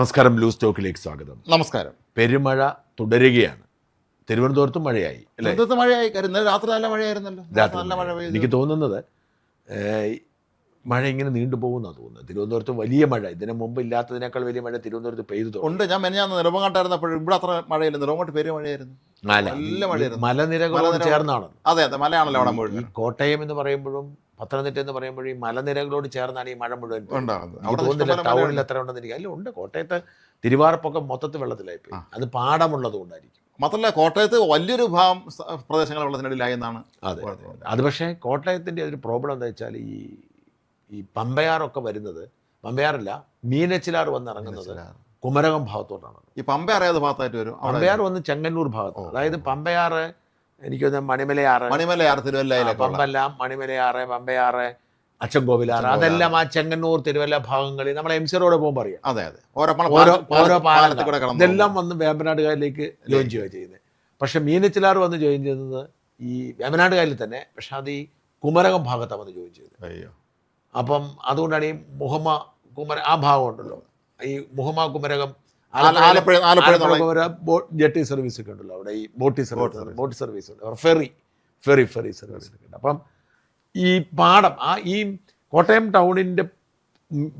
നമസ്കാരം, ലൂസ് ടോക്കിലേക്ക് സ്വാഗതം. നമസ്കാരം. പെരുമഴ തുടരുകയാണ്. തിരുവനന്തപുരത്തും മഴയായി അല്ലേ? തിരുവനന്തപുരത്ത് മഴയായി. ഇന്നലെ രാത്രി നല്ല മഴയായിരുന്നല്ലോ. രാത്രി നല്ല മഴ പെയ്തു. എനിക്ക് തോന്നുന്നത് മഴ ഇങ്ങനെ നീണ്ടുപോകുന്നാണ് തോന്നുന്നത്. തിരുവനന്തപുരത്ത് വലിയ മഴ, ഇതിനു മുമ്പ് ഇല്ലാത്തതിനേക്കാൾ വലിയ മഴ തിരുവനന്തപുരത്ത് പെയ്തു ഉണ്ട്. ഞാൻ മെനഞ്ഞാന്ന് നെടുമങ്ങാട്ടായിരുന്നപ്പോഴും ഇവിടെ അത്ര മഴയില്ല. നെടുമങ്ങാട്ട് പെരും മഴയായിരുന്നു. നല്ല മഴയായിരുന്നു. മലനിരകളോട് ചേർന്നാണ്. അതെ അതെ, മലയാണല്ലോ അവിടെ മുഴുവൻ. ഈ കോട്ടയം എന്ന് പറയുമ്പോഴും പത്തനംതിട്ട എന്ന് പറയുമ്പോഴും ഈ മലനിരകളോട് ചേർന്നാണ് ഈ മഴ മുഴുവൻ. ഉണ്ടാകുന്നത്. തോന്നുന്നില്ല ടൗണിൽ എത്ര ഉണ്ടെന്ന് എനിക്ക്. അല്ല, ഉണ്ട്. കോട്ടയത്ത് തിരുവാർപ്പൊക്കെ മൊത്തത്തിൽ വെള്ളത്തിലായിപ്പോയി. അത് പാടമുള്ളത് കൊണ്ടായിരിക്കും. മാത്രമല്ല കോട്ടയത്ത് വലിയൊരു ഭാഗം പ്രദേശങ്ങൾ വെള്ളത്തിനടിയിലായി എന്നാണ്. അതെ, അത് പക്ഷേ കോട്ടയത്തിൻ്റെ ഒരു പ്രോബ്ലം എന്താ വെച്ചാൽ ഈ പമ്പയാറൊക്കെ വരുന്നത്, പമ്പയാറല്ല മീനച്ചിലാർ വന്നിറങ്ങുന്നത് കുമരകം ഭാഗത്തോട്ടാണ്. ഈ പമ്പയാർ ഏത് ഭാഗത്തായിട്ട് വരും? പമ്പയാർ വന്ന് ചെങ്ങന്നൂർ ഭാഗത്ത്. അതായത് പമ്പയാറ് എനിക്ക് മണിമലയാറ്, തിരുവല്ല, പമ്പല്ല, മണിമലയാറ്, പമ്പയാറ്, അച്ചൻകോവിലാറ്, അതെല്ലാം ആ ചെങ്ങന്നൂർ തിരുവല്ല ഭാഗങ്ങളിൽ നമ്മളെ MC റോഡ് പോകുമ്പോൾ അറിയാം. അതെ അതെ, ഓരോ പാലങ്ങൾ ഇതെല്ലാം വന്ന് വേമ്പനാട് കായലിലേക്ക് ജോയിൻ ചെയ്യുക ചെയ്യുന്നത്. പക്ഷെ മീനച്ചിലാർ വന്ന് ജോയിൻ ചെയ്യുന്നത് ഈ വേമ്പനാട് കായലിൽ തന്നെ, പക്ഷെ അത് ഈ കുമരകം ഭാഗത്താണ് വന്ന് ജോയിൻ ചെയ്തത്. അയ്യോ. അപ്പം അതുകൊണ്ടാണ് ഈ മുഹമ്മ കുമര ആ ഭാഗം ഉണ്ടല്ലോ, ഈ മുഹമ്മ കുമരകം ജെട്ടി സർവീസ് ഒക്കെ ഉണ്ടല്ലോ അവിടെ, ഈ ബോട്ട് സർവീസ് ഉണ്ട്, ഫെറി സർവീസ് ഒക്കെ ഉണ്ട്. അപ്പം ഈ പാടം ഈ കോട്ടയം ടൗണിൻ്റെ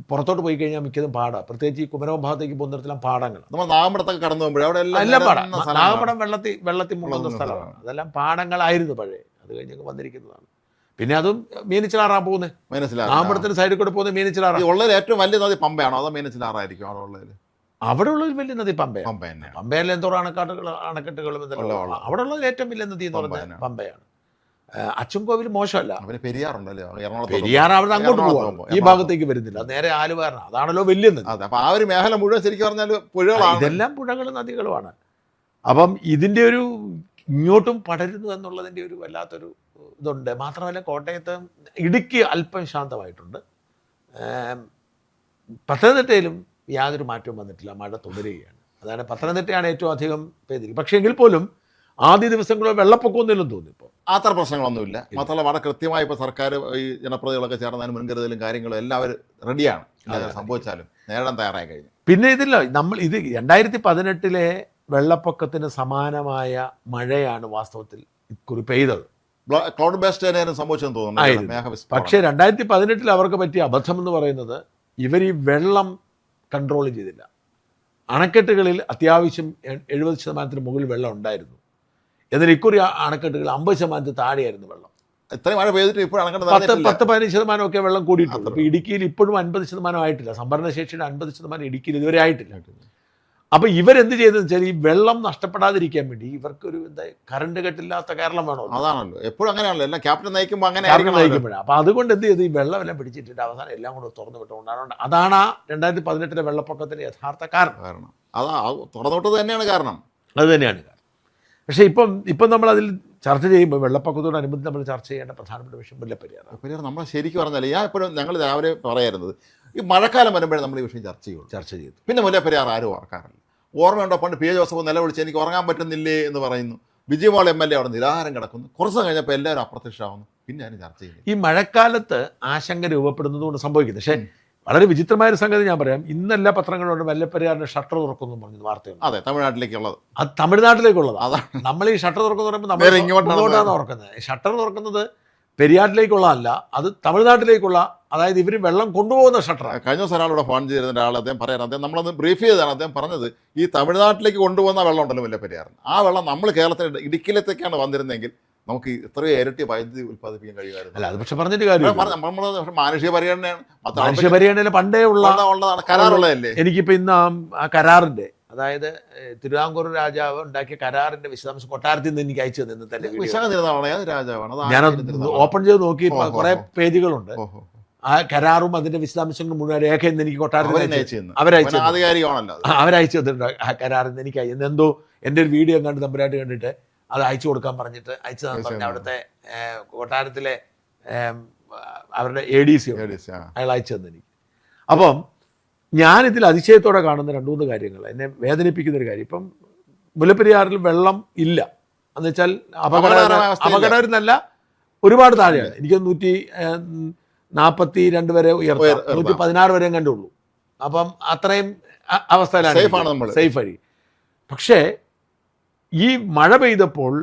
പുറത്തോട്ട് പോയി കഴിഞ്ഞാൽ മിക്കതും പാടാണ്. പ്രത്യേകിച്ച് ഈ കുമരകം ഭാഗത്തേക്ക് പോകുന്നിടത്തെല്ലാം പാടങ്ങളാണ്. നമ്മൾ നാഗമ്പടത്തൊക്കെ കടന്നു പോകുമ്പോൾ അവിടെ എല്ലാം പാടാം. നാഗമ്പടം വെള്ളത്തിൽ മുങ്ങുന്ന സ്ഥലമാണ്. അതെല്ലാം പാടങ്ങളായിരുന്നു പഴയ. അത് കഴിഞ്ഞ് വന്നിരിക്കുന്നതാണ്. പിന്നെ അതും മീനച്ചിലാറാ പോകുന്നത്. നാഗമ്പടത്തിന് സൈഡിൽ കൂടെ പോകുന്നത് മീനച്ചിലാറാ. ഉള്ളതിൽ ഏറ്റവും വലിയ നദി പമ്പയാണോ അതോ മീനച്ചിലാറായിരിക്കും? അവിടെ ഉള്ളതിൽ വലിയ നദി പമ്പയാണ്. പമ്പയിൽ എന്തോരം അണക്കെട്ടുകളും അവിടെ ഉള്ളതിൽ ഏറ്റവും വലിയ നദി എന്ന് പറഞ്ഞാൽ പമ്പയാണ്. അച്ചൻകോവിൽ മോശമല്ല. പെരിയാർ അവിടെ അങ്ങോട്ട് പോകാം, ഈ ഭാഗത്തേക്ക് വരുന്നില്ല, നേരെ ആലുവാറാണ്. അതാണല്ലോ വലിയ നദി. അപ്പൊ ആ ഒരു മേഖല മുഴുവൻ ശരിക്കും പറഞ്ഞാൽ പുഴകളാണ്. ഇതെല്ലാം പുഴകളും നദികളുമാണ്. അപ്പം ഇതിൻ്റെ ഒരു ഇങ്ങോട്ടും പടരുന്നു എന്നുള്ളതിൻ്റെ ഒരു വല്ലാത്തൊരു ഇതുണ്ട്. മാത്രമല്ല കോട്ടയത്ത്, ഇടുക്കി അല്പം ശാന്തമായിട്ടുണ്ട്. പത്തനംതിട്ടയിലും യാതൊരു മാറ്റവും വന്നിട്ടില്ല. മഴ തുടരുകയാണ്. അതാണ് പത്തനംതിട്ടയാണ് ഏറ്റവും അധികം പെയ്തിരിക്കും. പക്ഷേ എങ്കിൽ പോലും ആദ്യ ദിവസങ്ങളിൽ വെള്ളപ്പൊക്കമൊന്നുമില്ലെന്ന് തോന്നി. ഇപ്പോൾ അത്ര പ്രശ്നങ്ങളൊന്നുമില്ല. മാത്രമല്ല വളരെ കൃത്യമായി ഇപ്പോൾ സർക്കാർ ഈ ജനപ്രതിനിധികളൊക്കെ ചേർന്നതിന് മുൻകരുതലും കാര്യങ്ങളും എല്ലാവരും റെഡിയാണ്. സംഭവിച്ചാലും നേടാൻ തയ്യാറായി കഴിഞ്ഞു. പിന്നെ ഇതില്ല, നമ്മൾ ഇത് 2018 വെള്ളപ്പൊക്കത്തിന് സമാനമായ മഴയാണ് വാസ്തവത്തിൽ ഇക്കുറി പെയ്തത്. ക്ലൗഡ് ബേസ്ഡ് തന്നെയായിരുന്നു സംഭവിച്ചെന്ന് തോന്നുന്നു. പക്ഷേ 2018 അവർക്ക് പറ്റിയ അബദ്ധം എന്ന് പറയുന്നത്, ഇവർ ഈ വെള്ളം കൺട്രോൾ ചെയ്തില്ല. അണക്കെട്ടുകളിൽ അത്യാവശ്യം 70% മുകളിൽ വെള്ളം ഉണ്ടായിരുന്നു. എന്നാൽ ഇക്കുറി അണക്കെട്ടുകൾ 50% താഴെയായിരുന്നു വെള്ളം. ഇത്രയും മഴ പെയ്തിട്ട് ഇപ്പോഴും 10-15% ഒക്കെ വെള്ളം കൂടിയിട്ടുണ്ട്. അപ്പോൾ ഇടുക്കിയിൽ ഇപ്പോഴും 50% ആയിട്ടില്ല. സംഭരണശേഷിയുടെ 50% ഇടുക്കിയിൽ ഇതുവരെ ആയിട്ടില്ല. അപ്പോൾ ഇവരെന്ത് ചെയ്തെന്ന് വെച്ചാൽ, ഈ വെള്ളം നഷ്ടപ്പെടാതിരിക്കാൻ വേണ്ടി ഇവർക്കൊരു കറണ്ട് കെട്ടില്ലാത്ത കേരളം വേണോ? അതാണല്ലോ എപ്പോഴും അങ്ങനെയാണല്ലോ, എല്ലാം ക്യാപ്റ്റൻ നയിക്കുമ്പോൾ അങ്ങനെ നയിക്കുമ്പോഴാണ്. അപ്പോൾ അതുകൊണ്ട് എന്ത് ചെയ്തു, ഈ വെള്ളം എല്ലാം പിടിച്ചിട്ടിട്ട് അവസാനം എല്ലാം കൂടെ തുറന്നു വിട്ടുകൊണ്ടാണ്. അതാണ് 2018 വെള്ളപ്പൊക്കത്തിന് യഥാർത്ഥ കാരണം. അതാ തുറന്നുവിട്ടത് തന്നെയാണ് കാരണം. അത് തന്നെയാണ് കാരണം. പക്ഷേ ഇപ്പം നമ്മളതിൽ ചർച്ച ചെയ്യുമ്പോൾ വെള്ളപ്പൊക്കത്തോടനുബന്ധിച്ച് നമ്മൾ ചർച്ച ചെയ്യേണ്ട പ്രധാനപ്പെട്ട വിഷയം മുല്ലപ്പെരിയാർ. നമ്മൾ ശരിക്കും പറഞ്ഞാൽ ഞാൻ എപ്പോഴും ഞങ്ങൾ രാവിലെ പറയാറുന്നത്, ഈ മഴക്കാലം വരുമ്പോഴേ നമ്മൾ ഈ വിഷയം ചർച്ച ചെയ്തു. പിന്നെ മുല്ലപ്പെരിയാർ ആരും ഓർക്കാറില്ല. ഓർമ്മയുണ്ടോ, പണ്ട് PA ജോസഫ് നിലവിളിച്ച് എനിക്ക് ഉറങ്ങാൻ പറ്റുന്നില്ലേ എന്ന് പറയുന്നു. വിജയമോൾ MLA അവിടെ നിരാഹാരം കിടക്കുന്നു. കുറച്ച് കഴിഞ്ഞപ്പോൾ എല്ലാവരും അപ്രത്യക്ഷമാവുന്നു. പിന്നെ അതിന് ചർച്ച ചെയ്യുന്നു. ഈ മഴക്കാലത്ത് ആശങ്ക രൂപപ്പെടുന്നതുകൊണ്ട് സംഭവിക്കുന്നത്. പക്ഷേ വളരെ വിചിത്രമായൊരു സംഗതി ഞാൻ പറയാം. ഇന്നെല്ലാ പത്രങ്ങളുണ്ട് മുല്ലപ്പെരിയാറിന്റെ ഷട്ടർ തുറക്കുന്നു പറഞ്ഞു വാർത്തയുണ്ട്. അതെ, തമിഴ്നാട്ടിലേക്കുള്ളത്. അത് തമിഴ്നാട്ടിലേക്കുള്ളത്. അതാണ് നമ്മൾ ഈ ഷട്ടർ തുറക്കുന്നു പറയുമ്പോൾ നമ്മൾ ഇങ്ങോട്ടാണ് തുറക്കുന്നത്. ഷട്ടർ തുറക്കുന്നത് പെരിയാറിലേക്കുള്ളതല്ല, അത് തമിഴ്നാട്ടിലേക്കുള്ള, അതായത് ഇവർ വെള്ളം കൊണ്ടുപോകുന്ന ഷട്ടറാണ്. കഴിഞ്ഞ ദിവസം ഒരാളോട് ഫോൺ ചെയ്തിരുന്ന ഒരാൾ അദ്ദേഹം പറയാൻ, അദ്ദേഹം നമ്മളൊന്ന് ബ്രീഫ് ചെയ്തതാണ്. അദ്ദേഹം പറഞ്ഞത്, ഈ തമിഴ്നാട്ടിലേക്ക് കൊണ്ടുപോകുന്ന വെള്ളം ഉണ്ടല്ലോ മുല്ലപ്പെരിയാറിന്, ആ വെള്ളം നമ്മൾ കേരളത്തിൽ ഇടുക്കിയിലേക്കാണ് വന്നിരുന്നെങ്കിൽ നമുക്ക് ഇത്രയും ഇരട്ടി വൈദ്യുതി ഉൽപ്പാദിപ്പിക്കാൻ കഴിയുമായിരുന്നു. അല്ല, അത് പക്ഷെ പറഞ്ഞിട്ട് കാര്യം മാനുഷിക പരിഗണനയാണ്. മാനുഷിക പരിഗണന പണ്ടേ ഉള്ളതാണ്, കരാറുള്ളതല്ലേ. എനിക്കിപ്പോൾ ഇന്ന് ആ കരാറിൻ്റെ, അതായത് തിരുവിതാംകൂർ രാജാവ് ഉണ്ടാക്കിയ കരാറിന്റെ വിശദാംശം കൊട്ടാരത്തിൽ നിന്ന് എനിക്ക് അയച്ചു തന്നെ ഞാൻ ഓപ്പൺ ചെയ്ത് നോക്കി. കുറെ പേജുകളുണ്ട്. ആ കരാറും അതിന്റെ വിശദാംശങ്ങളും മുഴുവൻ രേഖ എന്ന് എനിക്ക് കൊട്ടാരത്തിൽ അവരയച്ചു തന്നിട്ടുണ്ട്. ആ കരാറിൽ നിന്ന് എനിക്ക് എന്തോ എൻ്റെ ഒരു വീഡിയോ കണ്ട് തമ്പുരായിട്ട് കണ്ടിട്ട് അത് അയച്ചു കൊടുക്കാൻ പറഞ്ഞിട്ട് അയച്ചു തന്നെ പറഞ്ഞ അവിടുത്തെ കൊട്ടാരത്തിലെ അവരുടെ ADC അയാൾ അയച്ചു തന്നെ എനിക്ക്. അപ്പം ഞാനിതിൽ അതിശയത്തോടെ കാണുന്ന 2-3 കാര്യങ്ങൾ എന്നെ വേദനിപ്പിക്കുന്നൊരു കാര്യം. ഇപ്പം മുല്ലപ്പെരിയാറിൽ വെള്ളം ഇല്ല എന്ന് വെച്ചാൽ അപകടകരമല്ല, ഒരുപാട് താഴെയാണ്. എനിക്ക് 142 വരെ ഉയർത്താം, 116 വരെയും കണ്ടുള്ളൂ. അപ്പം അത്രയും അവസ്ഥയിലാണ്, Safe ആണ് നമ്മൾ. സേഫ് ആയി. പക്ഷേ ഈ മഴ പെയ്തപ്പോൾ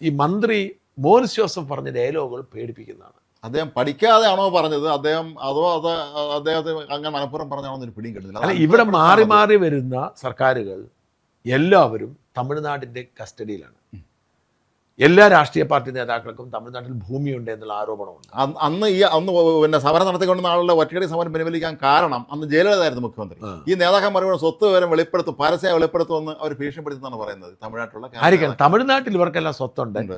ഈ മന്ത്രി മോൻസ് ജോസഫ് പറഞ്ഞ ഡയലോഗുകൾ പേടിപ്പിക്കുന്നതാണ്. അദ്ദേഹം പഠിക്കാതെയാണോ പറഞ്ഞത്, അദ്ദേഹത്തെ അങ്ങനെ മനഃപൂർവ്വം പറഞ്ഞാണോ എന്നൊരു പിടിയും കിട്ടുന്നില്ല. അല്ല, ഇവിടെ മാറി മാറി വരുന്ന സർക്കാരുകൾ എല്ലാവരും തമിഴ്നാടിൻ്റെ കസ്റ്റഡിയിലാണ്. എല്ലാ രാഷ്ട്രീയ പാർട്ടി നേതാക്കൾക്കും തമിഴ്നാട്ടിൽ ഭൂമിയുണ്ട് എന്നുള്ള ആരോപണമുണ്ട്. അന്ന് പിന്നെ സമരം നടത്തിക്കൊണ്ടുന്ന ആളുടെ ഒറ്റയടി സമരം പിൻവലിക്കാൻ കാരണം അന്ന് ജയലളിതായിരുന്നു മുഖ്യമന്ത്രി. ഈ നേതാക്കന്മാരുടെ സ്വത്ത് വിവരം വെളിപ്പെടുത്തും, പരസ്യം വെളിപ്പെടുത്തുമെന്ന് അവർ ഭീഷണിപ്പെടുത്തുന്നതാണ് പറയുന്നത്. ആയിരിക്കണം, തമിഴ്നാട്ടിൽ ഇവർക്കെല്ലാം സ്വത്തുണ്ട്.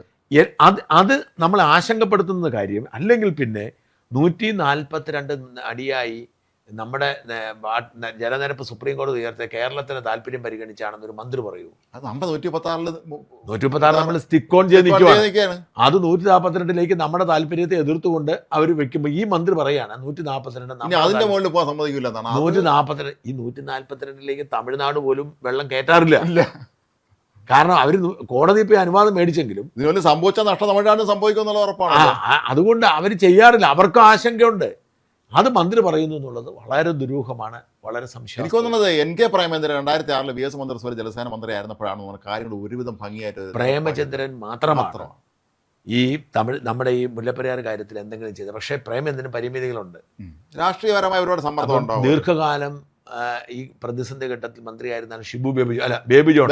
അത് നമ്മൾ ആശങ്കപ്പെടുത്തുന്ന കാര്യം. അല്ലെങ്കിൽ പിന്നെ 142 അടിയായി നമ്മുടെ ജലനിരപ്പ് സുപ്രീം കോടതി ഉയർത്തിയ കേരളത്തിന് താല്പര്യം പരിഗണിച്ചാണെന്നൊരു മന്ത്രി പറയൂ. 136 നമ്മൾ സ്റ്റിക്ക് ഓൺ ചെയ്ത് നിൽക്കുകയാണ്. അത് 142 നമ്മുടെ താല്പര്യത്തെ എതിർത്തുകൊണ്ട് അവർ വെക്കുമ്പോൾ ഈ മന്ത്രി പറയാണ് 142 അതിന്റെ മുകളിൽ പോകാൻ സമ്മതിക്കില്ല. 142 ഈ 142 തമിഴ്നാട് പോലും വെള്ളം കയറ്റാറില്ല. കാരണം അവർ കോടതി പോയി അനുവാദം മേടിച്ചെങ്കിലും ഇതിനുള്ളിൽ സംഭവിച്ച നഷ്ടം തമിഴ്നാടിന് സംഭവിക്കുമെന്നുള്ള ഉറപ്പാണ്. അതുകൊണ്ട് അവർ ചെയ്യാറില്ല. അവർക്ക് ആശങ്കയുണ്ട്. അത് മന്ത്രി പറയുന്നു എന്നുള്ളത് വളരെ ദുരൂഹമാണ്, വളരെ സംശയം. എനിക്ക് തോന്നുന്നത് NK പ്രേമചന്ദ്രൻ 2006 VS മന്ത്രിസഭ ജലസേന മന്ത്രി ആയിരുന്നപ്പോഴാണ് കാര്യങ്ങൾ ഒരുവിധം ഭംഗിയായിട്ട്. പ്രേമചന്ദ്രൻ മാത്രമാണ് ഈ നമ്മുടെ ഈ മുല്ലപ്പെരിയാർ കാര്യത്തിൽ എന്തെങ്കിലും ചെയ്തത്. പക്ഷേ പ്രേമചന്ദ്രന് പരിമിതികളുണ്ട്, രാഷ്ട്രീയപരമായ ഒരുപാട് സമ്മർദ്ദം ഉണ്ടാവും. ദീർഘകാലം ഈ പ്രതിസന്ധി ഘട്ടത്തിൽ മന്ത്രിയായിരുന്നാണ് ബേബി ജോൺ.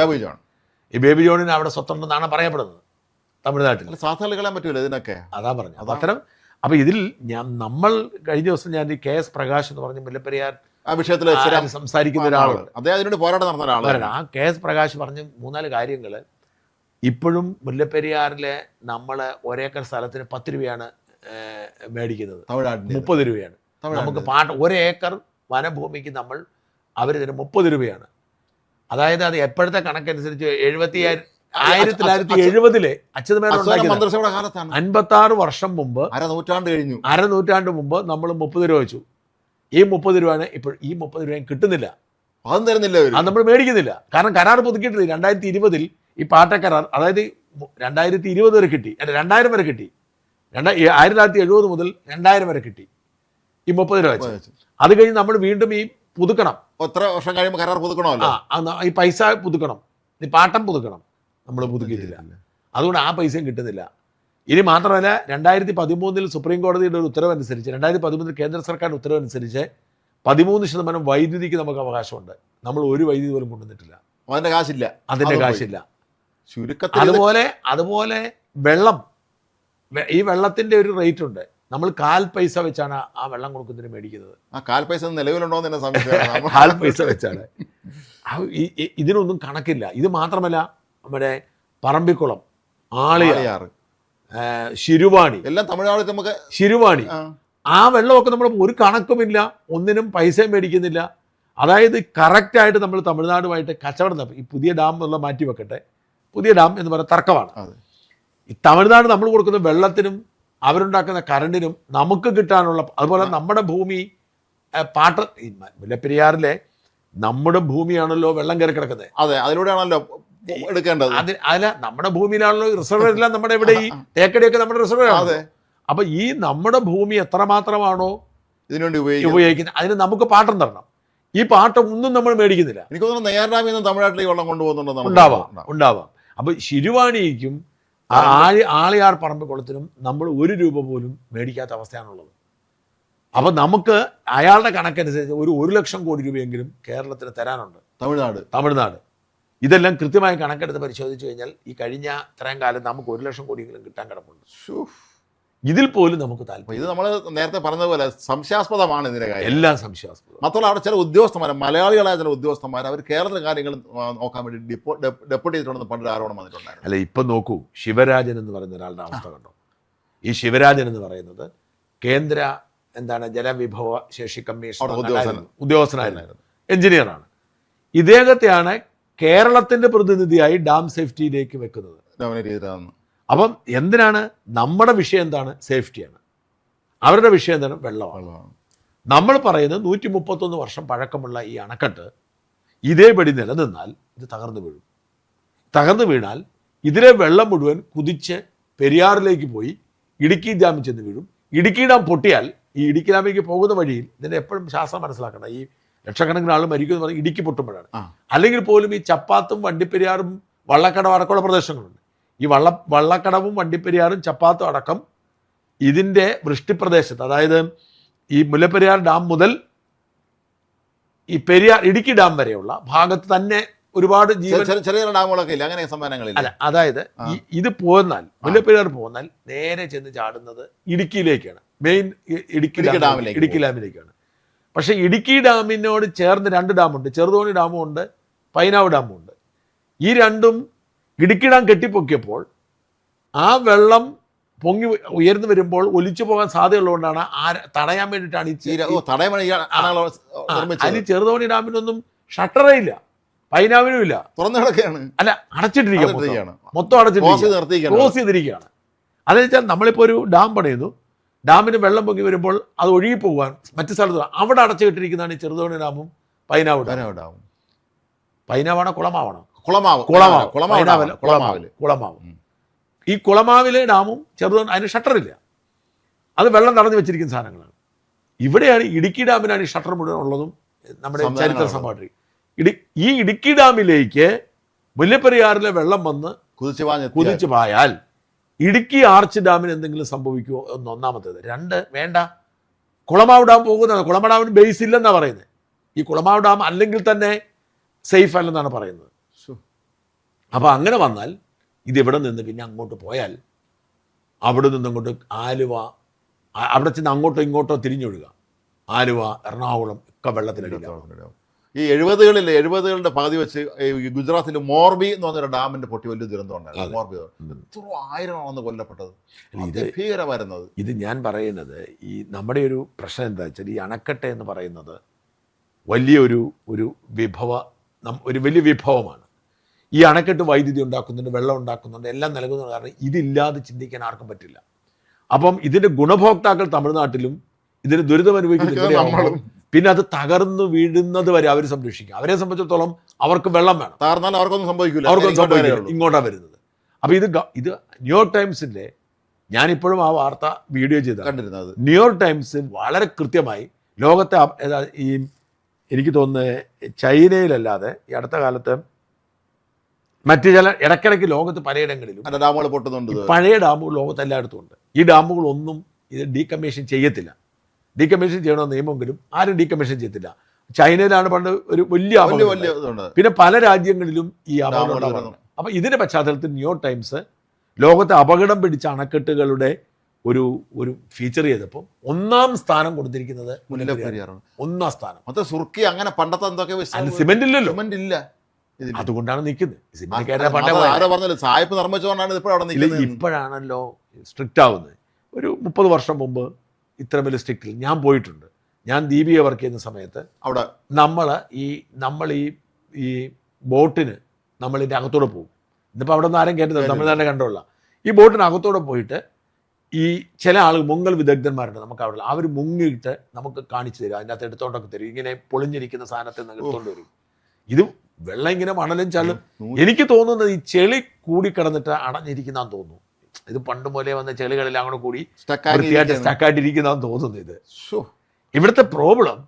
ഈ ബേബി ജോണിന് അവിടെ സ്വത്തുണ്ടെന്നാണ് പറയപ്പെടുന്നത് തമിഴ്നാട്ടിൽ. സാധാരണ കളയാൻ പറ്റൂല ഇതിനൊക്കെ. അതാ പറഞ്ഞു. അത്തരം അപ്പോൾ ഇതിൽ നമ്മൾ കഴിഞ്ഞ ദിവസം ഞാൻ ഈ KS പ്രകാശ് എന്ന് പറഞ്ഞ മുല്ലപ്പെരിയാർ ആ വിഷയത്തിൽ സംസാരിക്കുന്ന ഒരാളുണ്ട്. അദ്ദേഹം അതിനോട് പോരാട്ടം നടന്ന ഒരാളാണ്. ആ KS പ്രകാശ് പറഞ്ഞ 3-4 കാര്യങ്ങൾ. ഇപ്പോഴും മുല്ലപ്പെരിയാറിലെ നമ്മൾ ഒരേക്കർ സ്ഥലത്തിന് 10 രൂപയാണ് മേടിക്കുന്നത്, 30 രൂപയാണ് നമുക്ക് ഒരേക്കർ വനഭൂമിക്ക് അവർ ഇതിന് 30 രൂപയാണ്. അതായത് അത് എപ്പോഴത്തെ കണക്കനുസരിച്ച് 1970 അച്യുതമേനോൻ 56 വർഷം മുമ്പ്, അരനൂറ്റാണ്ട് മുമ്പ് നമ്മൾ 30 രൂപ വെച്ചു. ഈ 30 രൂപയാണ് ഇപ്പോൾ. ഈ 30 രൂപയും കിട്ടുന്നില്ല, അതും തരുന്നില്ല, അത് നമ്മൾ മേടിക്കുന്നില്ല. കാരണം കരാർ പുതുക്കിയിട്ടില്ല. 2020 ഈ പാട്ടക്കരാർ, അതായത് 2020 വരെ കിട്ടി, 2000 വരെ കിട്ടി. 1970 മുതൽ 2000 വരെ കിട്ടി ഈ 30 രൂപ വെച്ച്. അത് കഴിഞ്ഞ് നമ്മൾ വീണ്ടും ഈ പുതുക്കണം. എത്ര വർഷം കഴിയുമ്പോൾ കരാർ പുതുക്കണമല്ലോ. ഈ പൈസ പുതുക്കണം, ഈ പാട്ടം പുതുക്കണം. നമ്മൾ പുതുക്കിയിട്ടില്ല, അതുകൊണ്ട് ആ പൈസയും കിട്ടുന്നില്ല. ഇനി മാത്രമല്ല 2013 സുപ്രീം കോടതിയുടെ ഒരു ഉത്തരവനുസരിച്ച്, 2013 കേന്ദ്ര സർക്കാരിൻ്റെ ഉത്തരവനുസരിച്ച് 13% വൈദ്യുതിക്ക് നമുക്ക് അവകാശമുണ്ട്. നമ്മൾ ഒരു വൈദ്യുതി പോലും കൊണ്ടുവന്നിട്ടില്ല. അതിൻ്റെ കാശില്ല. അതുപോലെ വെള്ളം, ഈ വെള്ളത്തിൻ്റെ ഒരു റേറ്റ് ഉണ്ട്. നമ്മൾ 1/4 പൈസ വെച്ചാണ് ആ വെള്ളം കൊടുക്കുന്നതിന് മേടിക്കുന്നത്. 1/4 പൈസ നിലവിലുണ്ടോ എന്ന് സംശയം. 1/4 പൈസ വെച്ചാണ്. ഇതിനൊന്നും കണക്കില്ല. ഇത് മാത്രമല്ല നമ്മുടെ പറമ്പിക്കുളം, ആളിയാർ, ശിരുവാണി, എല്ലാം തമിഴ്നാട്. നമുക്ക് ശിരുവാണി ആ വെള്ളമൊക്കെ നമ്മൾ ഒരു കണക്കുമില്ല, ഒന്നിനും പൈസയും മേടിക്കുന്നില്ല. അതായത് കറക്റ്റായിട്ട് നമ്മൾ തമിഴ്നാടുമായിട്ട് കച്ചവടം നടത്തും. ഈ പുതിയ ഡാം എന്നുള്ള മാറ്റി വെക്കട്ടെ, പുതിയ ഡാം എന്ന് പറയുന്ന തർക്കമാണ്. ഈ തമിഴ്നാട് നമ്മൾ കൊടുക്കുന്ന വെള്ളത്തിനും അവരുണ്ടാക്കുന്ന കറണ്ടിനും നമുക്ക് കിട്ടാനുള്ള, അതുപോലെ നമ്മുടെ ഭൂമി മുല്ലപ്പെരിയാറിലെ നമ്മുടെ ഭൂമിയാണല്ലോ വെള്ളം കയറി കിടക്കുന്നത്. അതെ, അതിലൂടെയാണല്ലോ എടുക്കേണ്ടത്. അല്ല, നമ്മുടെ ഭൂമിയിലാണല്ലോ റിസർവെല്ലാം. നമ്മുടെ ഇവിടെ ഈ തേക്കടിയൊക്കെ നമ്മുടെ റിസർവെയറാണ്. അപ്പൊ ഈ നമ്മുടെ ഭൂമി എത്രമാത്രമാണോ ഇതിനുവേണ്ടി ഉപയോഗിക്കുന്നത്, അതിന് നമുക്ക് പാട്ടം തരണം. ഈ പാട്ടം ഒന്നും നമ്മൾ മേടിക്കുന്നില്ല. എനിക്ക് തോന്നുന്നു നെയ്യാർഡാമിൽ നിന്ന് തമിഴ്നാട്ടിലേക്ക് വെള്ളം കൊണ്ടുപോകുന്നുണ്ടോ? ഉണ്ടാവാം. അപ്പൊ ശിരുവാണിക്കും ആളിയാർ പറമ്പിക്കുളത്തിനും നമ്മൾ 1 രൂപ പോലും മേടിക്കാത്ത അവസ്ഥയാണുള്ളത്. അപ്പം നമുക്ക് അയാളുടെ കണക്കനുസരിച്ച് 1 ലക്ഷം കോടി രൂപയെങ്കിലും കേരളത്തിന് തരാനുണ്ട്. തമിഴ്നാട് ഇതെല്ലാം കൃത്യമായി കണക്കെടുത്ത് പരിശോധിച്ചു കഴിഞ്ഞാൽ ഈ കഴിഞ്ഞ ഇത്രയും കാലം നമുക്ക് 1 ലക്ഷം കോടിയെങ്കിലും കിട്ടാൻ കിടപ്പുണ്ട്. ഇതിൽ പോലും നമുക്ക് താല്പര്യം. ഇത് നമ്മൾ നേരത്തെ പറഞ്ഞതുപോലെ സംശയാസ്പദമാണ് ഇതിന്റെ കാര്യം, എല്ലാം സംശയാസ്പദം. മാത്രമല്ല അവിടെ ചില ഉദ്യോഗസ്ഥന്മാർ, മലയാളികളായ ചില ഉദ്യോഗസ്ഥന്മാർ, അവർ കേരളത്തിലെ കാര്യങ്ങൾ നോക്കാൻ വേണ്ടി ഡെപ്യൂട്ടി ചെയ്തിട്ടുണ്ടെന്ന് പണ്ട് ആരോപണം വന്നിട്ടുണ്ടായിരുന്നു. അല്ല, ഇപ്പം നോക്കൂ, ശിവരാജൻ എന്ന് പറയുന്ന ഒരാളുടെ അവസ്ഥ കണ്ടോ? ഈ ശിവരാജൻ എന്ന് പറയുന്നത് കേന്ദ്ര ജലവിഭവ ശേഷി കമ്മീഷൻ ഉദ്യോഗസ്ഥനായിരുന്നു, എഞ്ചിനീയറാണ്. ഇദ്ദേഹത്തെയാണ് കേരളത്തിന്റെ പ്രതിനിധിയായി ഡാം സേഫ്റ്റിയിലേക്ക് വെക്കുന്നത്. അപ്പം എന്തിനാണ്? നമ്മുടെ വിഷയം എന്താണ്? സേഫ്റ്റിയാണ്. അവരുടെ വിഷയം എന്താണ്? വെള്ളമാണ്. നമ്മൾ പറയുന്നത് 131 വർഷം പഴക്കമുള്ള ഈ അണക്കെട്ട് ഇതേപടി നിലനിന്നാൽ ഇത് തകർന്നു വീണാൽ ഇതിലെ വെള്ളം മുഴുവൻ കുതിച്ച് പെരിയാറിലേക്ക് പോയി ഇടുക്കി ഡാമിൽ ചെന്ന് വീഴും. ഇടുക്കി ഡാം പൊട്ടിയാൽ ഈ ഇടുക്കി ഡാമിലേക്ക് പോകുന്ന വഴിയിൽ ഇതിൻ്റെ എപ്പോഴും ശാസ്ത്രം മനസ്സിലാക്കണം. ഈ ലക്ഷക്കണക്കിന് ആൾ മരിക്കുമെന്ന് പറഞ്ഞാൽ ഇടുക്കി പൊട്ടുമ്പോഴാണ്. അല്ലെങ്കിൽ പോലും ഈ ചപ്പാത്തും വണ്ടിപ്പെരിയാറും വള്ളക്കടവും അടക്കമുള്ള പ്രദേശങ്ങളുണ്ട്. ഈ വള്ളക്കടവും വണ്ടിപ്പെരിയാറും ചപ്പാത്തും അടക്കം ഇതിൻ്റെ വൃഷ്ടിപ്രദേശത്ത്, അതായത് ഈ മുല്ലപ്പെരിയാർ ഡാം മുതൽ ഈ ഇടുക്കി ഡാം വരെയുള്ള ഭാഗത്ത് തന്നെ ഒരുപാട് ചെറിയ ഡാമുകളൊക്കെ ഇല്ല, അങ്ങനെ സംവിധാനങ്ങളില്ല. അല്ല, അതായത് ഇത് പോന്നാൽ മുല്ലപ്പെരിയാർ പോന്നാൽ നേരെ ചെന്ന് ചാടുന്നത് ഇടുക്കിയിലേക്കാണ്, മെയിൻ ഇടുക്കി ഡാമിലേക്കാണ്. പക്ഷേ ഇടുക്കി ഡാമിനോട് ചേർന്ന് 2 ഡാമുണ്ട്, ചെറുതോണി ഡാമും ഉണ്ട്, പൈനാവ് ഡാമും ഉണ്ട്. ഈ രണ്ടും ഇടുക്കി ഡാം കെട്ടിപ്പൊക്കിയപ്പോൾ ആ വെള്ളം പൊങ്ങി ഉയർന്നു വരുമ്പോൾ ഒലിച്ചു പോകാൻ സാധ്യതയുള്ളതുകൊണ്ടാണ് തടയാൻ വേണ്ടിയിട്ടാണ് അതിന് ചെറുതോണി ഡാമിനൊന്നും ഷട്ടറേ ഇല്ല, പൈനാവിനും ഇല്ല, തുറന്നു കിടക്കുകയാണ്. അല്ല, അടച്ചിട്ടിരിക്കുകയാണ്, മൊത്തം അടച്ചിട്ടിരിക്കുകയാണ്, ക്ലോസ് ചെയ്തിരിക്കുകയാണ്. അതെന്ന് വെച്ചാൽ നമ്മളിപ്പോൾ ഒരു ഡാം പണിയുന്നു, ഡാമിന് വെള്ളം പൊങ്ങി വരുമ്പോൾ അത് ഒഴുകി പോകാൻ മറ്റു സ്ഥലത്ത് അവിടെ അടച്ചിട്ടിരിക്കുന്നതാണ് ഈ ചെറുതോണി ഡാമും പൈനാവ് ഡാമും. പൈനാവാണോ കുളമാവാണോ? കുളമാവ്. ഈ കുളമാവിലെ ഡാമും ചെറുതോണി അതിന് ഷട്ടറില്ല, അത് വെള്ളം തടഞ്ഞു വെച്ചിരിക്കുന്ന സാധനങ്ങളാണ്. ഇവിടെയാണ് ഇടുക്കി ഡാമിനാണ് ഈ ഷട്ടർ മുഴുവൻ ഉള്ളതും നമ്മുടെ ചരിത്ര സംഭവം. ഈ ഇടുക്കി ഡാമിലേക്ക് മുല്ലപ്പെരിയാറിലെ വെള്ളം വന്ന് കുതിച്ചു പായാൽ ഇടുക്കി ആർച്ച് ഡാമിന് എന്തെങ്കിലും സംഭവിക്കുമോ എന്ന് ഒന്നാമത്തേത്. 2, വേണ്ട, കുളമാവ് ഡാം പോകുന്നത്, കുളമാവ് ഡാമിന് ബേസ് ഇല്ലെന്നാണ് പറയുന്നത്. ഈ കുളമാവ് ഡാം അല്ലെങ്കിൽ തന്നെ സേഫ് അല്ലെന്നാണ് പറയുന്നത്. അപ്പോൾ അങ്ങനെ വന്നാൽ ഇതിവിടെ നിന്ന് പിന്നെ അങ്ങോട്ട് പോയാൽ അവിടെ നിന്ന് അങ്ങോട്ട് ആലുവ, അവിടെ ചെന്ന് അങ്ങോട്ടോ ഇങ്ങോട്ടോ തിരിഞ്ഞൊഴുക, ആലുവ, എറണാകുളം ഒക്കെ വെള്ളത്തിലടിക്കാം. ഈ 70കളുടെ പകുതി വെച്ച് ഗുജറാത്തിൽ മോർബി എന്ന് പറഞ്ഞൊരു ഡാമിന്റെ പൊട്ടി വലിയ ദുരന്തം ഉണ്ടായിരുന്നു. മോർബി 1000 ആണെന്ന് കൊല്ലപ്പെട്ടത്. ഇത് ഭീകരമായിരുന്നത്. ഇത് ഞാൻ പറയുന്നത് ഈ നമ്മുടെ ഒരു പ്രശ്നം എന്താ വെച്ചാൽ, ഈ അണക്കെട്ട് എന്ന് പറയുന്നത് വലിയൊരു വലിയ വിഭവമാണ്. ഈ അണക്കെട്ട് വൈദ്യുതി ഉണ്ടാക്കുന്നുണ്ട്, വെള്ളം ഉണ്ടാക്കുന്നുണ്ട്, എല്ലാം നൽകുന്നത് കാരണം ഇതില്ലാതെ ചിന്തിക്കാൻ ആർക്കും പറ്റില്ല. അപ്പം ഇതിൻ്റെ ഗുണഭോക്താക്കൾ തമിഴ്നാട്ടിലും ഇതിന് ദുരിതം അനുഭവിക്കുന്നത്, പിന്നെ അത് തകർന്നു വീഴുന്നത് വരെ അവർ സംരക്ഷിക്കും. അവരെ സംബന്ധിച്ചിടത്തോളം അവർക്ക് വെള്ളം വേണം, അവർക്കൊന്നും സംഭവിക്കില്ല, ഇങ്ങോട്ടാണ് വരുന്നത്. അപ്പോൾ ഇത് ന്യൂയോർക്ക് ടൈംസിൻ്റെ, ഞാനിപ്പോഴും ആ വാർത്ത വീഡിയോ ചെയ്തിരുന്നത്, ന്യൂയോർക്ക് ടൈംസ് വളരെ കൃത്യമായി ലോകത്തെ ഈ എനിക്ക് തോന്നുന്നത് ചൈനയിലല്ലാതെ ഈ അടുത്ത കാലത്ത് മറ്റു ചില ഇടയ്ക്കിടയ്ക്ക് ലോകത്ത് പലയിടങ്ങളിലും ഡാമുകൾ പൊട്ടുന്നുണ്ട്. പഴയ ഡാമുകൾ ലോകത്ത് എല്ലായിടത്തും ഉണ്ട്. ഈ ഡാമുകളൊന്നും ഇത് ഡീകമ്മീഷൻ ചെയ്യത്തില്ല. ഡീകമ്മീഷൻ ചെയ്യണമെന്ന് നിയമമെങ്കിലും ആരും ഡീകമ്മീഷൻ ചെയ്യത്തില്ല. ചൈനയിലാണ് പണ്ട് ഒരു വലിയ പിന്നെ പല രാജ്യങ്ങളിലും ഈ അപകടം. അപ്പം ഇതിൻ്റെ പശ്ചാത്തലത്തിൽ ന്യൂയോർക്ക് ടൈംസ് ലോകത്തെ അപകടം പിടിച്ച അണക്കെട്ടുകളുടെ ഒരു ഫീച്ചർ ചെയ്തപ്പോൾ 1ാം സ്ഥാനം കൊടുത്തിരിക്കുന്നത് മുല്ലപ്പെരിയാറാണ്. 1ാം സ്ഥാനം. സുർക്കി അങ്ങനെ പണ്ടത്തെ എന്തൊക്കെ സിമെന്റ് ഇല്ലല്ലോ, സിമെന്റ് ഇല്ല, അതുകൊണ്ടാണ് നിൽക്കുന്നത്. ഇപ്പോഴാണല്ലോ സ്ട്രിക്റ്റ് ആവുന്നത്. ഒരു 30 വർഷം മുമ്പ് ഇത്ര വലിയ സ്ട്രിക്റ്റിൽ ഞാൻ പോയിട്ടുണ്ട്. ഞാൻ ദീപിക വർക്ക് ചെയ്യുന്ന സമയത്ത് അവിടെ നമ്മൾ ഈ ബോട്ടിന് നമ്മളിതിൻ്റെ അകത്തോടെ പോകും. ഇന്നിപ്പോൾ അവിടെ നിന്ന് ആരും കേട്ടത് തമിഴ്നാടിനെ കണ്ടുള്ള ഈ ബോട്ടിനകത്തോടെ പോയിട്ട് ഈ ചില ആളുകൾ മുങ്ങൽ വിദഗ്ധന്മാരുണ്ട് നമുക്ക് അവിടെ, അവർ മുങ്ങിയിട്ട് നമുക്ക് കാണിച്ചു തരും, അതിൻ്റെ അകത്ത് എടുത്തോണ്ടൊക്കെ തരും. ഇങ്ങനെ പൊളിഞ്ഞിരിക്കുന്ന സാധനത്തെ എടുത്തോണ്ട് വരും. ഇത് വെള്ളം ഇങ്ങനെ മണലും ചള്ളും. എനിക്ക് തോന്നുന്നത് ഈ ചെളി കൂടി കിടന്നിട്ട് അടഞ്ഞിരിക്കുന്നതാന്ന് തോന്നുന്നു. ഇത് പണ്ട് പോലെ വന്ന ചെളികളെല്ലാം കൂടെ കൂടി സ്റ്റക്കായിട്ടിരിക്കുന്നതാന്ന് തോന്നുന്നു. ഇത് ഇവിടുത്തെ പ്രോബ്ലം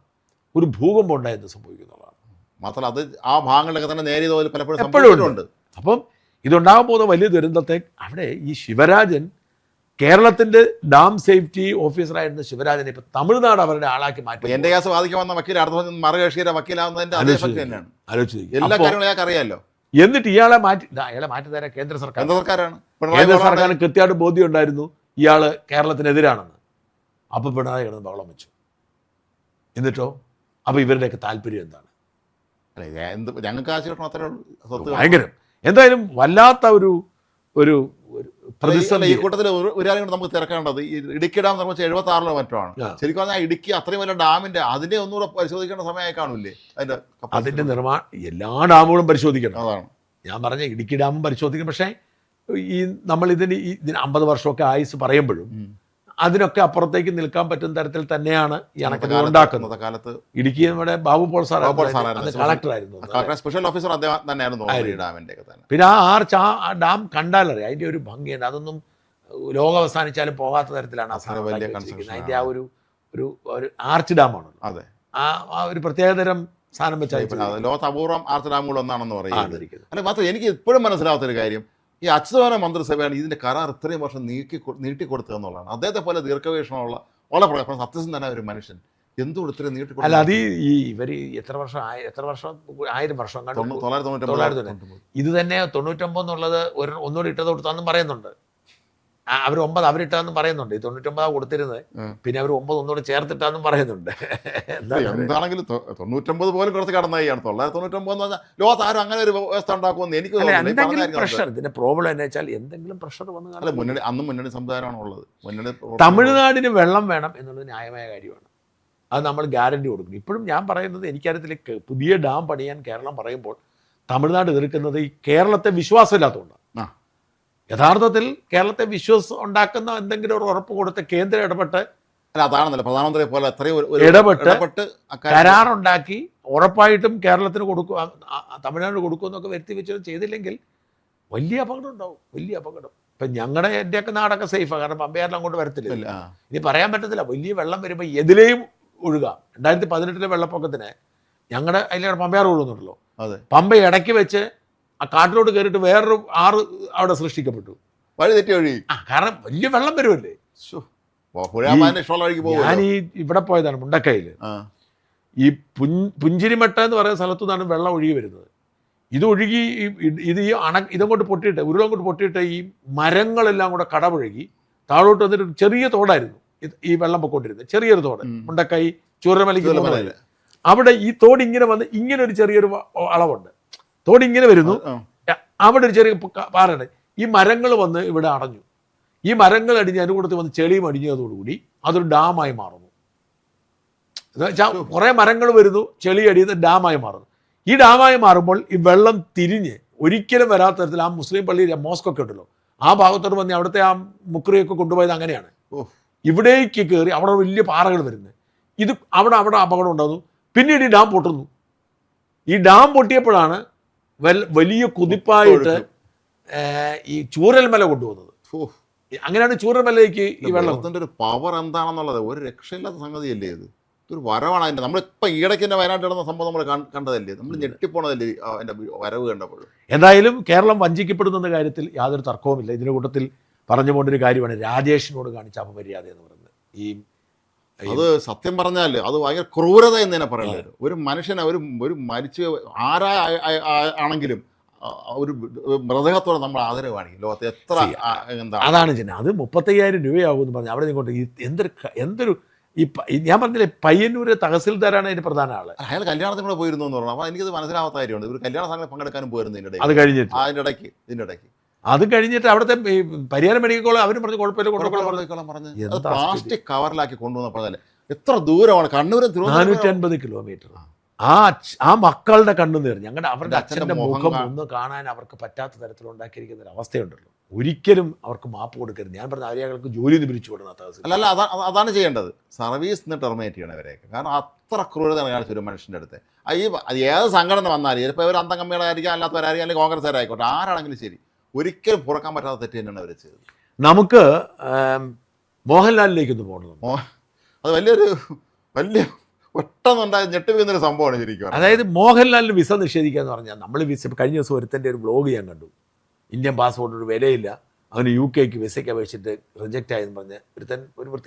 ഒരു ഭൂകമ്പം ഉണ്ടായത് സംഭവിക്കുന്നതാണ്. മാത്രമല്ല അത് ആ ഭാഗങ്ങളിലൊക്കെ തന്നെ നേരിയ തോതിൽ പലപ്പോഴും സംഭവിച്ചിട്ടുണ്ട്. അപ്പം ഇതുണ്ടാകാൻ പോകുന്ന വലിയ ദുരന്തത്തെ അവിടെ ഈ ശിവരാജൻ, കേരളത്തിന്റെ ഡാം സേഫ്റ്റി ഓഫീസറായിരുന്ന ശിവരാജനെ ഇപ്പൊ തമിഴ്നാട് അവരുടെ ആളാക്കി മാറ്റി. എന്റെ കേസ് വാദിക്കാൻ വന്ന വക്കീൽ അടുത്ത മറുകക്ഷിയുടെ വക്കീലാവുന്നതിന്റെ തന്നെയാണ്. എല്ലാ കാര്യങ്ങളും അയാൾക്ക് അറിയാമല്ലോ. എന്നിട്ട് അയാളെ മാറ്റി തരാൻ കേന്ദ്ര സർക്കാരാണ്. കേന്ദ്ര സർക്കാരിന് കൃത്യമായിട്ട് ബോധ്യം ഉണ്ടായിരുന്നു ഇയാള് കേരളത്തിനെതിരാണെന്ന്. അപ്പൊ പിണറായി കിടന്ന് ബഹളം വെച്ചു. എന്നിട്ടോ അപ്പൊ ഇവരുടെയൊക്കെ താല്പര്യം എന്താണ്? ഞങ്ങൾക്ക് ആശയം അത്രേ ഭയങ്കരം. എന്തായാലും വല്ലാത്ത ഒരു പ്രതിസന്ധി. ഈ കൂട്ടത്തിൽ ഒരു കാര്യം നമുക്ക് തിരക്കേണ്ടത്, ഈ ഇടുക്കി ഡാം നിർമ്മിച്ച 76 മറ്റാണ്. ശരിക്കും പറഞ്ഞാൽ ഇടുക്കി അത്രയും വലിയ ഡാമിന്റെ അതിനെ ഒന്നുകൂടെ പരിശോധിക്കേണ്ട സമയമായി കാണൂല്ലേ? അതിന്റെ എല്ലാ ഡാമുകളും പരിശോധിക്കണം. അതാണ് ഞാൻ പറഞ്ഞ ഇടുക്കി ഡാമും പരിശോധിക്കണം. പക്ഷേ ഈ നമ്മൾ ഇതിന് 50 വർഷമൊക്കെ ആയുസ് പറയുമ്പോഴും അതിനൊക്കെ അപ്പുറത്തേക്ക് നിൽക്കാൻ പറ്റുന്ന തരത്തിൽ തന്നെയാണ് ഈ അണക്കെട്ട് ഉണ്ടാക്കുന്നത്. കാലത്ത് ഇടുക്കി നമ്മുടെ ബാബു പോൾ സാർ കളക്ടറായിരുന്നു, സ്പെഷ്യൽ ഓഫീസർ അദ്ദേഹം തന്നെയായിരുന്നു. പിന്നെ ആ ഡാം കണ്ടാലറിയാം അതിന്റെ ഒരു ഭംഗിയുണ്ട്. അതൊന്നും ലോകം അവസാനിച്ചാലും പോകാത്ത തരത്തിലാണ് അതിന്റെ ആ ഒരു ആർച്ച് ഡാമാണല്ലോ. ആ ഒരു പ്രത്യേകതരം സാധനം വെച്ചാൽ ലോകത്ത് അപൂർവം ആർത്തഡാമുകൾ ഒന്നാണെന്ന് പറയുന്നത്. അല്ല മാത്രം എനിക്ക് ഇപ്പോഴും മനസ്സിലാവാത്തൊരു കാര്യം, ഈ അച്യുതാനന്ദ മന്ത്രിസഭയാണ് ഇതിൻ്റെ കരാർ ഇത്രയും വർഷം നീട്ടിക്കൊടുത്തതെന്നുള്ളതാണ്. അദ്ദേഹത്തെ പോലെ ദീർഘവീക്ഷണമുള്ള വളരെ സത്യസന്ധനായ ഒരു മനുഷ്യൻ എന്തുകൊണ്ട് ഇത്രയും നീട്ടിക്കൊടുത്തു? അല്ല, അത് ഈ ഇവർ എത്ര വർഷം 1000 വർഷം 999 ഇത് തന്നെ 99 എന്നുള്ളത് ഒന്നുകൂടി ഇട്ടത് കൊടുത്താന്നും പറയുന്നുണ്ട്. അവർ 9 അവരിട്ടാന്നും പറയുന്നുണ്ട്. ഈ 99 കൊടുത്തിരുന്നത്, പിന്നെ അവർ 9 ഒന്നുകൂടി ചേർത്തിട്ടാന്നും പറയുന്നുണ്ട്. എന്താണെങ്കിലും 99 പോലും കുറച്ച് കടന്നായിയാണ്. 999 എന്ന് പറഞ്ഞാൽ ലോകത്ത് ആരും അങ്ങനെ ഒരു വ്യവസ്ഥ ഉണ്ടാക്കുമെന്ന് എനിക്ക് പ്രഷർ. ഇതിന്റെ പ്രോബ്ലം എന്ന് വെച്ചാൽ എന്തെങ്കിലും പ്രഷർ വന്നു. അന്ന് മുന്നണി സംവിധാനമാണ് ഉള്ളത്. തമിഴ്നാടിന് വെള്ളം വേണം എന്നുള്ളത് ന്യായമായ കാര്യമാണ്. അത് നമ്മൾ ഗ്യാരണ്ടി കൊടുക്കണം. ഇപ്പോഴും ഞാൻ പറയുന്നത്, എനിക്കറിയത്തിലേക്ക് പുതിയ ഡാം പണിയാൻ കേരളം പറയുമ്പോൾ തമിഴ്നാട് എതിർക്കുന്നത് ഈ കേരളത്തെ വിശ്വാസമില്ലാത്തതുകൊണ്ടാണ്. യഥാർത്ഥത്തിൽ കേരളത്തെ വിശ്വാസം ഉണ്ടാക്കുന്ന എന്തെങ്കിലും ഒരു ഉറപ്പ് കൊടുത്ത് കേന്ദ്രം ഇടപെട്ട്, അതാണെന്നല്ലോ പ്രധാനമന്ത്രി പോലെ ഇടപെട്ട് കരാറുണ്ടാക്കി ഉറപ്പായിട്ടും കേരളത്തിന് കൊടുക്കും, തമിഴ്നാട് കൊടുക്കും എന്നൊക്കെ വരുത്തി വെച്ച് ചെയ്തില്ലെങ്കിൽ വലിയ അപകടം ഉണ്ടാവും. വലിയ അപകടം. ഇപ്പം എൻ്റെയൊക്കെ നാടൊക്കെ സേഫാണ്, കാരണം പമ്പയാറിൽ അങ്ങോട്ട് വരത്തില്ല. ഇനി പറയാൻ പറ്റത്തില്ല, വലിയ വെള്ളം വരുമ്പോൾ എതിലെയും ഒഴുകാം. 2018 വെള്ളപ്പൊക്കത്തിന് ഞങ്ങളുടെ അതിലൂടെ പമ്പയാർ ഒഴുകുന്നുണ്ടല്ലോ, പമ്പ ഇടയ്ക്ക് വെച്ച് ആ കാട്ടിലോട്ട് കയറിയിട്ട് വേറൊരു ആറ് അവിടെ സൃഷ്ടിക്കപ്പെട്ടു. വഴി തെറ്റി ഒഴുകി. കാരണം വലിയ വെള്ളം വരുമല്ലേ. ഞാൻ ഈ ഇവിടെ പോയതാണ് മുണ്ടക്കയിൽ. ഈ പുഞ്ചിരിമട്ട എന്ന് പറയുന്ന സ്ഥലത്തു നിന്നാണ് വെള്ളം ഒഴുകി വരുന്നത്. ഇത് ഒഴുകി ഇത് ഈ ഇതങ്ങോട്ട് പൊട്ടിയിട്ട് ഉരുളങ്ങോട്ട് പൊട്ടിയിട്ട് ഈ മരങ്ങളെല്ലാം കൂടെ കടപുഴകി താഴോട്ട് വന്നിട്ട് ചെറിയ തോടായിരുന്നു ഈ വെള്ളം പൊക്കോണ്ടിരുന്നത്. ചെറിയൊരു തോട്, മുണ്ടക്കൈ ചൂരമലയ്ക്ക് അവിടെ ഈ തോട് ഇങ്ങനെ വന്ന് ഇങ്ങനെ ഒരു ചെറിയൊരു അളവുണ്ട്. തോട് ഇങ്ങനെ വരുന്നു, അവിടെ ഒരു ചെറിയ പാറയുണ്ട്. ഈ മരങ്ങൾ വന്ന് ഇവിടെ അടഞ്ഞു. ഈ മരങ്ങൾ അടിഞ്ഞ് അതിൻ്റെ കൂട്ടത്തിൽ വന്ന് ചെളിയും അടിഞ്ഞതോടുകൂടി അതൊരു ഡാമായി മാറുന്നു. എന്നുവെച്ചാൽ കുറേ മരങ്ങൾ വരുന്നു, ചെളി അടിയുന്ന ഡാമായി മാറുന്നു. ഈ ഡാമായി മാറുമ്പോൾ ഈ വെള്ളം തിരിഞ്ഞ് ഒരിക്കലും വരാത്ത തരത്തിൽ ആ മുസ്ലിം പള്ളി മോസ്കൊക്കെ ഉണ്ടല്ലോ, ആ ഭാഗത്തോട്ട് വന്ന് അവിടുത്തെ ആ മുക്രിയൊക്കെ കൊണ്ടുപോയത് അങ്ങനെയാണ്. ഇവിടേക്ക് കയറി അവിടെ വലിയ പാറകൾ വരുന്നത്. ഇത് അവിടെ അപകടം ഉണ്ടാകുന്നു. പിന്നീട് ഈ ഡാം പൊട്ടുന്നു. ഈ ഡാം പൊട്ടിയപ്പോഴാണ് വലിയ കുതിപ്പായിട്ട് ഈ ചൂരൽമല കൊണ്ടുവന്നത്. അങ്ങനെയാണ് ചൂരൽമലയ്ക്ക് ഈ വെള്ളത്തിൻ്റെ ഒരു പവർ എന്താണെന്നുള്ളത് ഒരു രക്ഷയില്ലാത്ത സംഗതിയല്ലേ. ഇതൊരു വരവാണ് അതിൻ്റെ. നമ്മളിപ്പോൾ ഈടയ്ക്ക് തന്നെ വയനാട്ടിൽ നടന്ന സംഭവം നമ്മൾ കണ്ടതല്ലേ, നമ്മൾ ഞെട്ടിപ്പോണതല്ലേ അതിൻ്റെ വരവ് കണ്ടപ്പോൾ. എന്തായാലും കേരളം വഞ്ചിക്കപ്പെടുന്ന കാര്യത്തിൽ യാതൊരു തർക്കവുമില്ല. ഇതിൻ്റെ കൂട്ടത്തിൽ പറഞ്ഞുകൊണ്ടൊരു കാര്യമാണ് രാജേഷിനോട് കാണിച്ച അപമര്യാദ എന്ന് പറയുന്നത്. അത് സത്യം പറഞ്ഞാൽ അത് ഭയങ്കര ക്രൂരത എന്ന് തന്നെ പറയുന്നത്. ഒരു മനുഷ്യനെ ഒരു മരിച്ച ആണെങ്കിലും ഒരു മൃതകത്തോടെ നമ്മൾ ആദരവ് കാണിക്കും ലോകത്ത് എത്ര. അതാണ് അത് 35,000 രൂപയാകുമെന്ന് പറഞ്ഞു. അവിടെ നിങ്ങോട്ട് എന്തൊരു ഞാൻ പറഞ്ഞില്ലേ, പയ്യന്നൂര് തഹസിൽദാരാണ് അതിന്റെ പ്രധാന ആള്. അയാൾ കല്യാണത്തിന് കൂടെ പോയിരുന്നു എന്ന് പറഞ്ഞു. അപ്പോൾ എനിക്കത് മനസ്സിലാവാത്ത കാര്യമുണ്ട്. ഒരു കല്യാണ സംഘം പങ്കെടുക്കാനും പോയിരുന്നു ഇതിൻ്റെ അത് കഴിഞ്ഞിട്ട് ഇതിൻ്റെ ഇടയ്ക്ക് അത് കഴിഞ്ഞിട്ട് അവിടുത്തെ പരിയാരം മെഡിക്കൽ കോളേജ് അവരും പറഞ്ഞു കുഴപ്പമില്ല കൊണ്ടുപോകണം പറഞ്ഞു. പ്ലാസ്റ്റിക് കവറിലാക്കി കൊണ്ടുവന്ന പറഞ്ഞാൽ എത്ര ദൂരമാണ് കണ്ണൂരും 450 കിലോമീറ്റർ. ആ മക്കളുടെ കണ്ണു നേർ ഞങ്ങളുടെ അവരുടെ അച്ഛൻ്റെ മുഖം ഒന്ന് കാണാൻ അവർക്ക് പറ്റാത്ത തരത്തിലുണ്ടാക്കിയിരിക്കുന്ന ഒരു അവസ്ഥയുണ്ടല്ലോ. ഒരിക്കലും അവർക്ക് മാപ്പ് കൊടുക്കരുത്. ഞാൻ പറഞ്ഞ അവരെയൊക്കെ ജോലി പിരിച്ചു വിടണം. അല്ല അതാണ് ചെയ്യേണ്ടത്. സർവീസ് നിന്ന് ടെർമിനേറ്റ് ചെയ്യണം അവരെയൊക്കെ. കാരണം അത്ര ക്രൂരതയാണ് കാണിച്ച ഒരു മനുഷ്യൻ്റെ അടുത്ത്. ഈ ഏത് സംഘടന വന്നാലും ചിലപ്പോൾ ഇവർ അന്തം കമ്മികളായിരിക്കും, അല്ലാത്തവരായിരിക്കും, അല്ലെങ്കിൽ കോൺഗ്രസ്സുകാരായിക്കോട്ടെ, ആരാണെങ്കിലും ശരി, ഒരിക്കലും പുറക്കാൻ പറ്റാത്ത തെറ്റ് തന്നെയാണ് അവർ ചെയ്തത്. നമുക്ക് മോഹൻലാലിലേക്ക് ഒന്ന് പോകണം. അത് വലിയ പെട്ടെന്നുണ്ടായ ഞെട്ടിപ്പിക്കുന്നൊരു സംഭവമാണ് ശരിക്കും. അതായത് മോഹൻലാലിന് വിസ നിഷേധിക്കുക എന്ന് പറഞ്ഞാൽ, നമ്മൾ കഴിഞ്ഞ ദിവസം ഒരുത്തൻ്റെ ഒരു വ്ലോഗ് ഞാൻ കണ്ടു. ഇന്ത്യൻ പാസ്പോർട്ടിന് ഒരു വിലയില്ല, അവന് UK വിസയ്ക്ക് അപേക്ഷിച്ചിട്ട് റിജക്റ്റ് ആയെന്ന് പറഞ്ഞ് ഒരുത്തൻ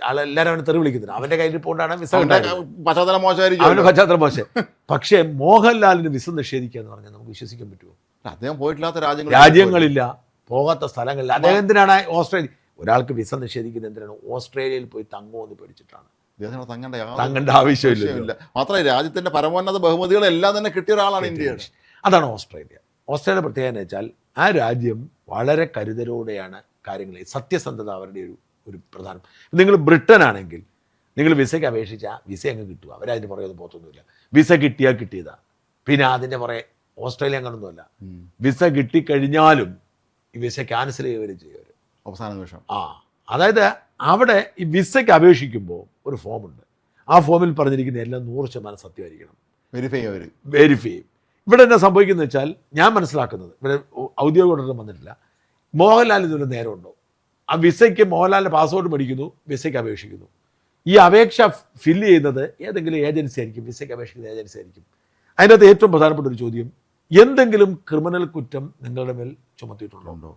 ആളെല്ലാവരും അവനെ തെറി വിളിക്കുന്നുണ്ട്. അവൻ്റെ കയ്യിൽ പോകൊണ്ടാണ് വിസ പശ്ചാത്തലം മോശമായിരിക്കും, അവൻ്റെ പശ്ചാത്തലം മോശം. പക്ഷേ മോഹൻലാലിന് വിസ നിഷേധിക്കുക എന്ന് പറഞ്ഞാൽ നമുക്ക് വിശ്വസിക്കാൻ പറ്റുമോ? അദ്ദേഹം പോയിട്ടില്ലാത്ത രാജ്യങ്ങളില്ല, പോകാത്ത സ്ഥലങ്ങളില്ല. അദ്ദേഹം എന്തിനാണ് ഓസ്ട്രേലിയ ഒരാൾക്ക് വിസ നിഷേധിക്കുന്നത്? എന്തിനാണ്? ഓസ്ട്രേലിയയിൽ പോയി തങ്ങുമെന്ന് പേടിച്ചിട്ടാണ്. തങ്ങേണ്ട ആവശ്യമില്ല. മാത്രമേ രാജ്യത്തിന്റെ പരമോന്നത ബഹുമതികളെല്ലാം തന്നെ കിട്ടിയ ഒരാളാണ് ഇന്ത്യ. അതാണ് ഓസ്ട്രേലിയ. ഓസ്ട്രേലിയ പ്രത്യേകത എന്ന് വെച്ചാൽ ആ രാജ്യം വളരെ കരുതലോടെയാണ് കാര്യങ്ങൾ. സത്യസന്ധത അവരുടെ ഒരു പ്രധാനം. നിങ്ങൾ ബ്രിട്ടൻ ആണെങ്കിൽ നിങ്ങൾ വിസയ്ക്ക് അപേക്ഷിച്ചാൽ വിസ അങ്ങ് കിട്ടുക, അവരതിന് പുറകെ ഒന്നും പോത്തൊന്നുമില്ല. വിസ കിട്ടിയാൽ കിട്ടിയതാ, പിന്നെ അതിൻ്റെ പുറകെ. ഓസ്ട്രേലിയ അങ്ങനൊന്നുമല്ല. വിസ കിട്ടിക്കഴിഞ്ഞാലും ഈ വിസ ക്യാൻസൽ ചെയ്യുകയും ചെയ്യും അവസാന നിമിഷം. അതായത് അവിടെ ഈ വിസയ്ക്ക് അപേക്ഷിക്കുമ്പോൾ ഒരു ഫോമുണ്ട്. ആ ഫോമിൽ പറഞ്ഞിരിക്കുന്ന എല്ലാം 100% സത്യമായിരിക്കണം. വെരിഫൈ ചെയ്യും. ഇവിടെ എന്താ സംഭവിക്കുന്നത് വെച്ചാൽ, ഞാൻ മനസ്സിലാക്കുന്നത്, ഇവിടെ ഔദ്യോഗിക ഓർഡർ വന്നിട്ടില്ല. മോഹൻലാൽ ഇതൊരു നേരമുണ്ടോ? ആ വിസയ്ക്ക് മോഹൻലാലിൻ്റെ പാസ്പോർട്ട് മേടിക്കുന്നു, വിസയ്ക്ക് അപേക്ഷിക്കുന്നു. ഈ അപേക്ഷ ഫില്ല് ചെയ്യുന്നത് ഏതെങ്കിലും ഏജൻസി ആയിരിക്കും, വിസയ്ക്ക് അപേക്ഷിക്കുന്ന ഏജൻസി ആയിരിക്കും. അതിൻ്റെ അകത്ത് ഏറ്റവും പ്രധാനപ്പെട്ട ഒരു ചോദ്യം, എന്തെങ്കിലും ക്രിമിനൽ കുറ്റം നിങ്ങളുടെ മേൽ ചുമത്തിയിട്ടുണ്ടോ?